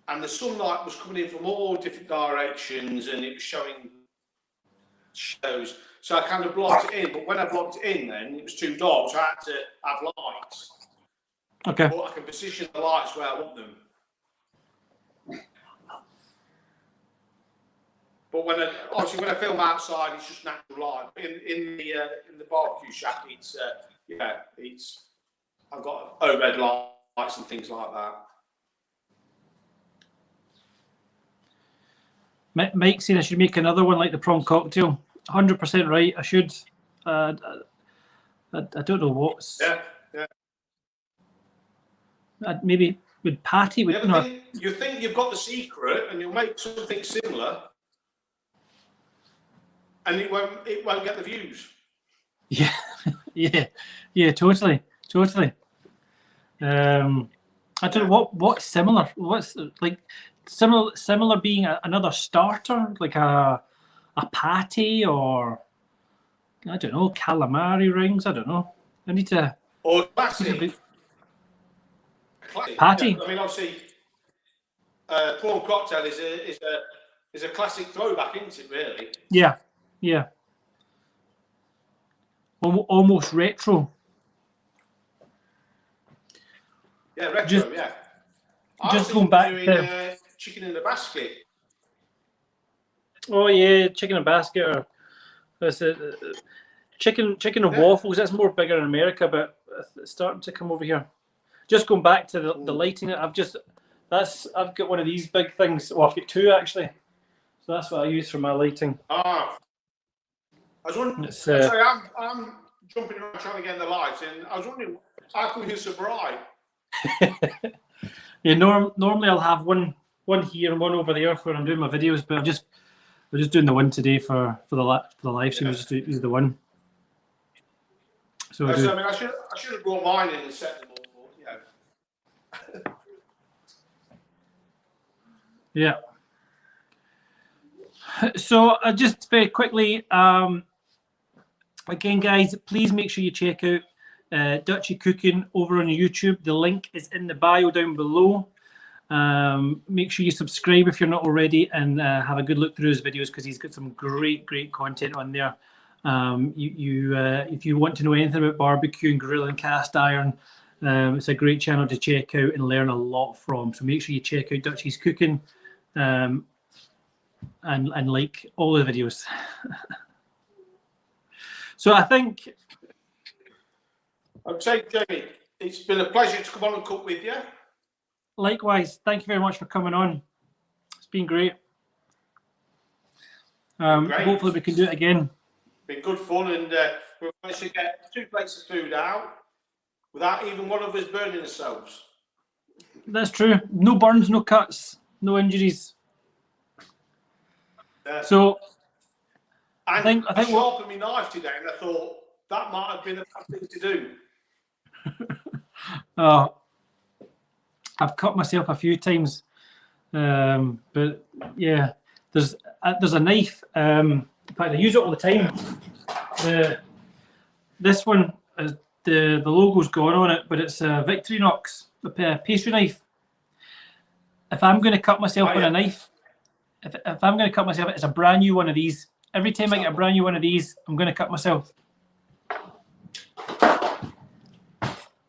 and the sunlight was coming in from all different directions, and it was showing shadows. So I kind of blocked it in, but when I blocked it in, then it was too dark, so I had to have lights. Okay. But I can position the lights where I want them. But when I film outside, it's just natural light. In the barbecue shack, it's I've got overhead lights and things like that. Mike said I should make another one like the prawn cocktail. 100% right. I should. I don't know what's. Yeah. Maybe with Patty. With, you think you've got the secret, and you'll make something similar, and it won't get the views. Yeah, totally. I don't know what's similar. What's like similar being another starter, like a patty, or I don't know, calamari rings. I don't know. I need to. Or classic. Patty. Yeah, I mean, obviously, prawn cocktail is a classic throwback, isn't it? Really. Yeah. Almost retro. Yeah, retro. Just going back to chicken in a basket. Oh yeah, chicken in a basket, or that's chicken and waffles. That's more bigger in America, but it's starting to come over here. Just going back to the lighting, I've got one of these big things. Well, I've got two actually, so that's what I use for my lighting. I was wondering. Sorry, I'm jumping around trying to get in the lights, and I was wondering how come you're so bright. Yeah, normally I'll have one here and one over there where I'm doing my videos, but we're just doing the one today for the live stream. We'll just use the one. So I mean, I should have brought mine in and set them all. Yeah. So just very quickly, again, guys, please make sure you check out Dutchy Cooking over on YouTube. The link is in the bio down below. Make sure you subscribe if you're not already, and have a good look through his videos, because he's got some great content on there. If you want to know anything about barbecue and grill and cast iron, it's a great channel to check out and learn a lot from. So make sure you check out Dutchy's Cooking, and like all the videos. So I think, I'd say, Jamie, it's been a pleasure to come on and cook with you. Likewise, thank you very much for coming on. It's been great. Hopefully we can do it again. Been good fun, and we've managed to get 2 plates of food out without even one of us burning ourselves. That's true. No burns, no cuts, no injuries. So I think sharpened my knife today, and I thought that might have been a bad thing to do. I've cut myself a few times, but yeah, there's a knife. In fact, I use it all the time. This one the logo's gone on it, but it's a Victorinox, a pastry knife. If I'm going to cut myself with a knife, if I'm going to cut myself, it's a brand new one of these. Every time I get a brand new one of these, I'm going to cut myself.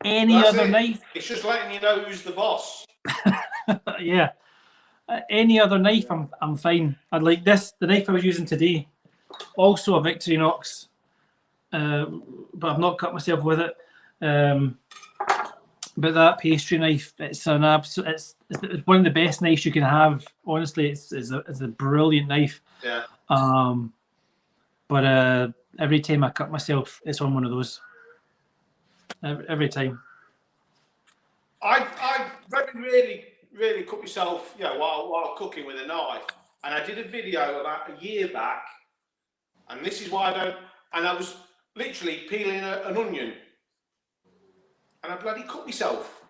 Any other knife? It's just letting you know who's the boss. Yeah. Any other knife, I'm fine. I'd like this, the knife I was using today, also a Victorinox, but I've not cut myself with it. But that pastry knife, it's an absolute, it's one of the best knives you can have. Honestly, it's a brilliant knife. Yeah. But every time I cut myself, it's on one of those. Every time. I very rarely cut myself, while cooking with a knife. And I did a video about a year back, and this is why I don't. And I was literally peeling an onion, and I bloody cut myself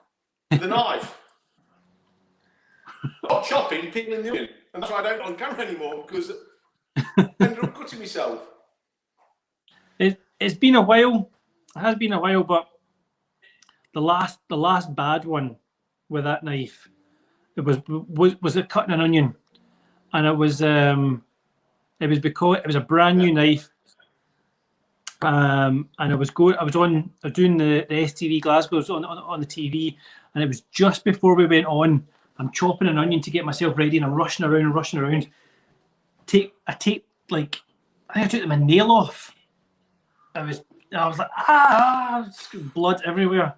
with a knife. Not chopping, peeling the onion, and that's why I don't on camera anymore, because I ended up cutting myself. It's been a while. It has been a while, but the last bad one with that knife, it was it cutting an onion, and it was because it was a brand new knife, and I was doing the STV Glasgow on the TV, and it was just before we went on. I'm chopping an onion to get myself ready, and I'm rushing around. I took my nail off. I was like, blood everywhere.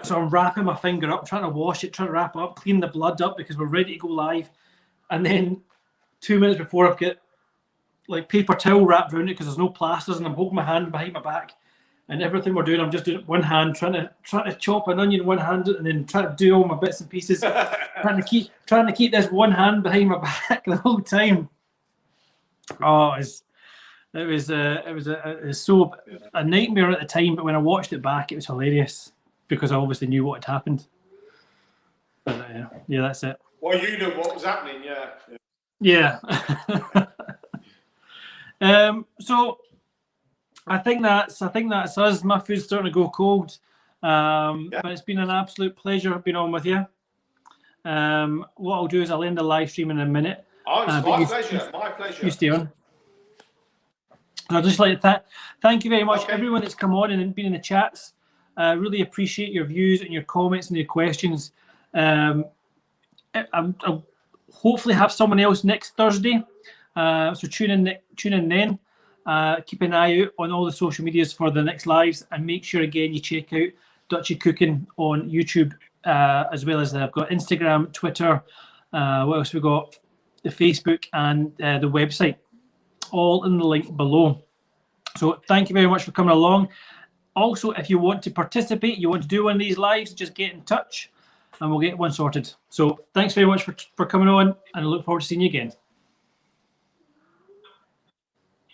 So I'm wrapping my finger up, trying to wash it, trying to wrap it up, clean the blood up because we're ready to go live. And then 2 minutes before, I've got like paper towel wrapped around it because there's no plasters, and I'm holding my hand behind my back. And everything we're doing, I'm just doing it one hand, trying to chop an onion one hand, and then trying to do all my bits and pieces, trying to keep this one hand behind my back the whole time. Oh, it was so a nightmare at the time, but when I watched it back, it was hilarious because I obviously knew what had happened. But yeah, that's it. Well, you know what was happening, yeah. So I think that's us. My food's starting to go cold, but it's been an absolute pleasure being on with you. What I'll do is I'll end the live stream in a minute. Oh, it's my pleasure. You stay on. I'd just like to thank you very much, everyone that's come on and been in the chats. Really appreciate your views and your comments and your questions. I'll hopefully have someone else next Thursday. So tune in then. Keep an eye out on all the social medias for the next lives, and make sure again you check out Dutchy Cooking on YouTube, as well as I've got Instagram, Twitter. What else we got? The Facebook and the website, all in the link below. So thank you very much for coming along. Also, if you want to participate, you want to do one of these lives, just get in touch and we'll get one sorted. So thanks very much for coming on, and I look forward to seeing you again.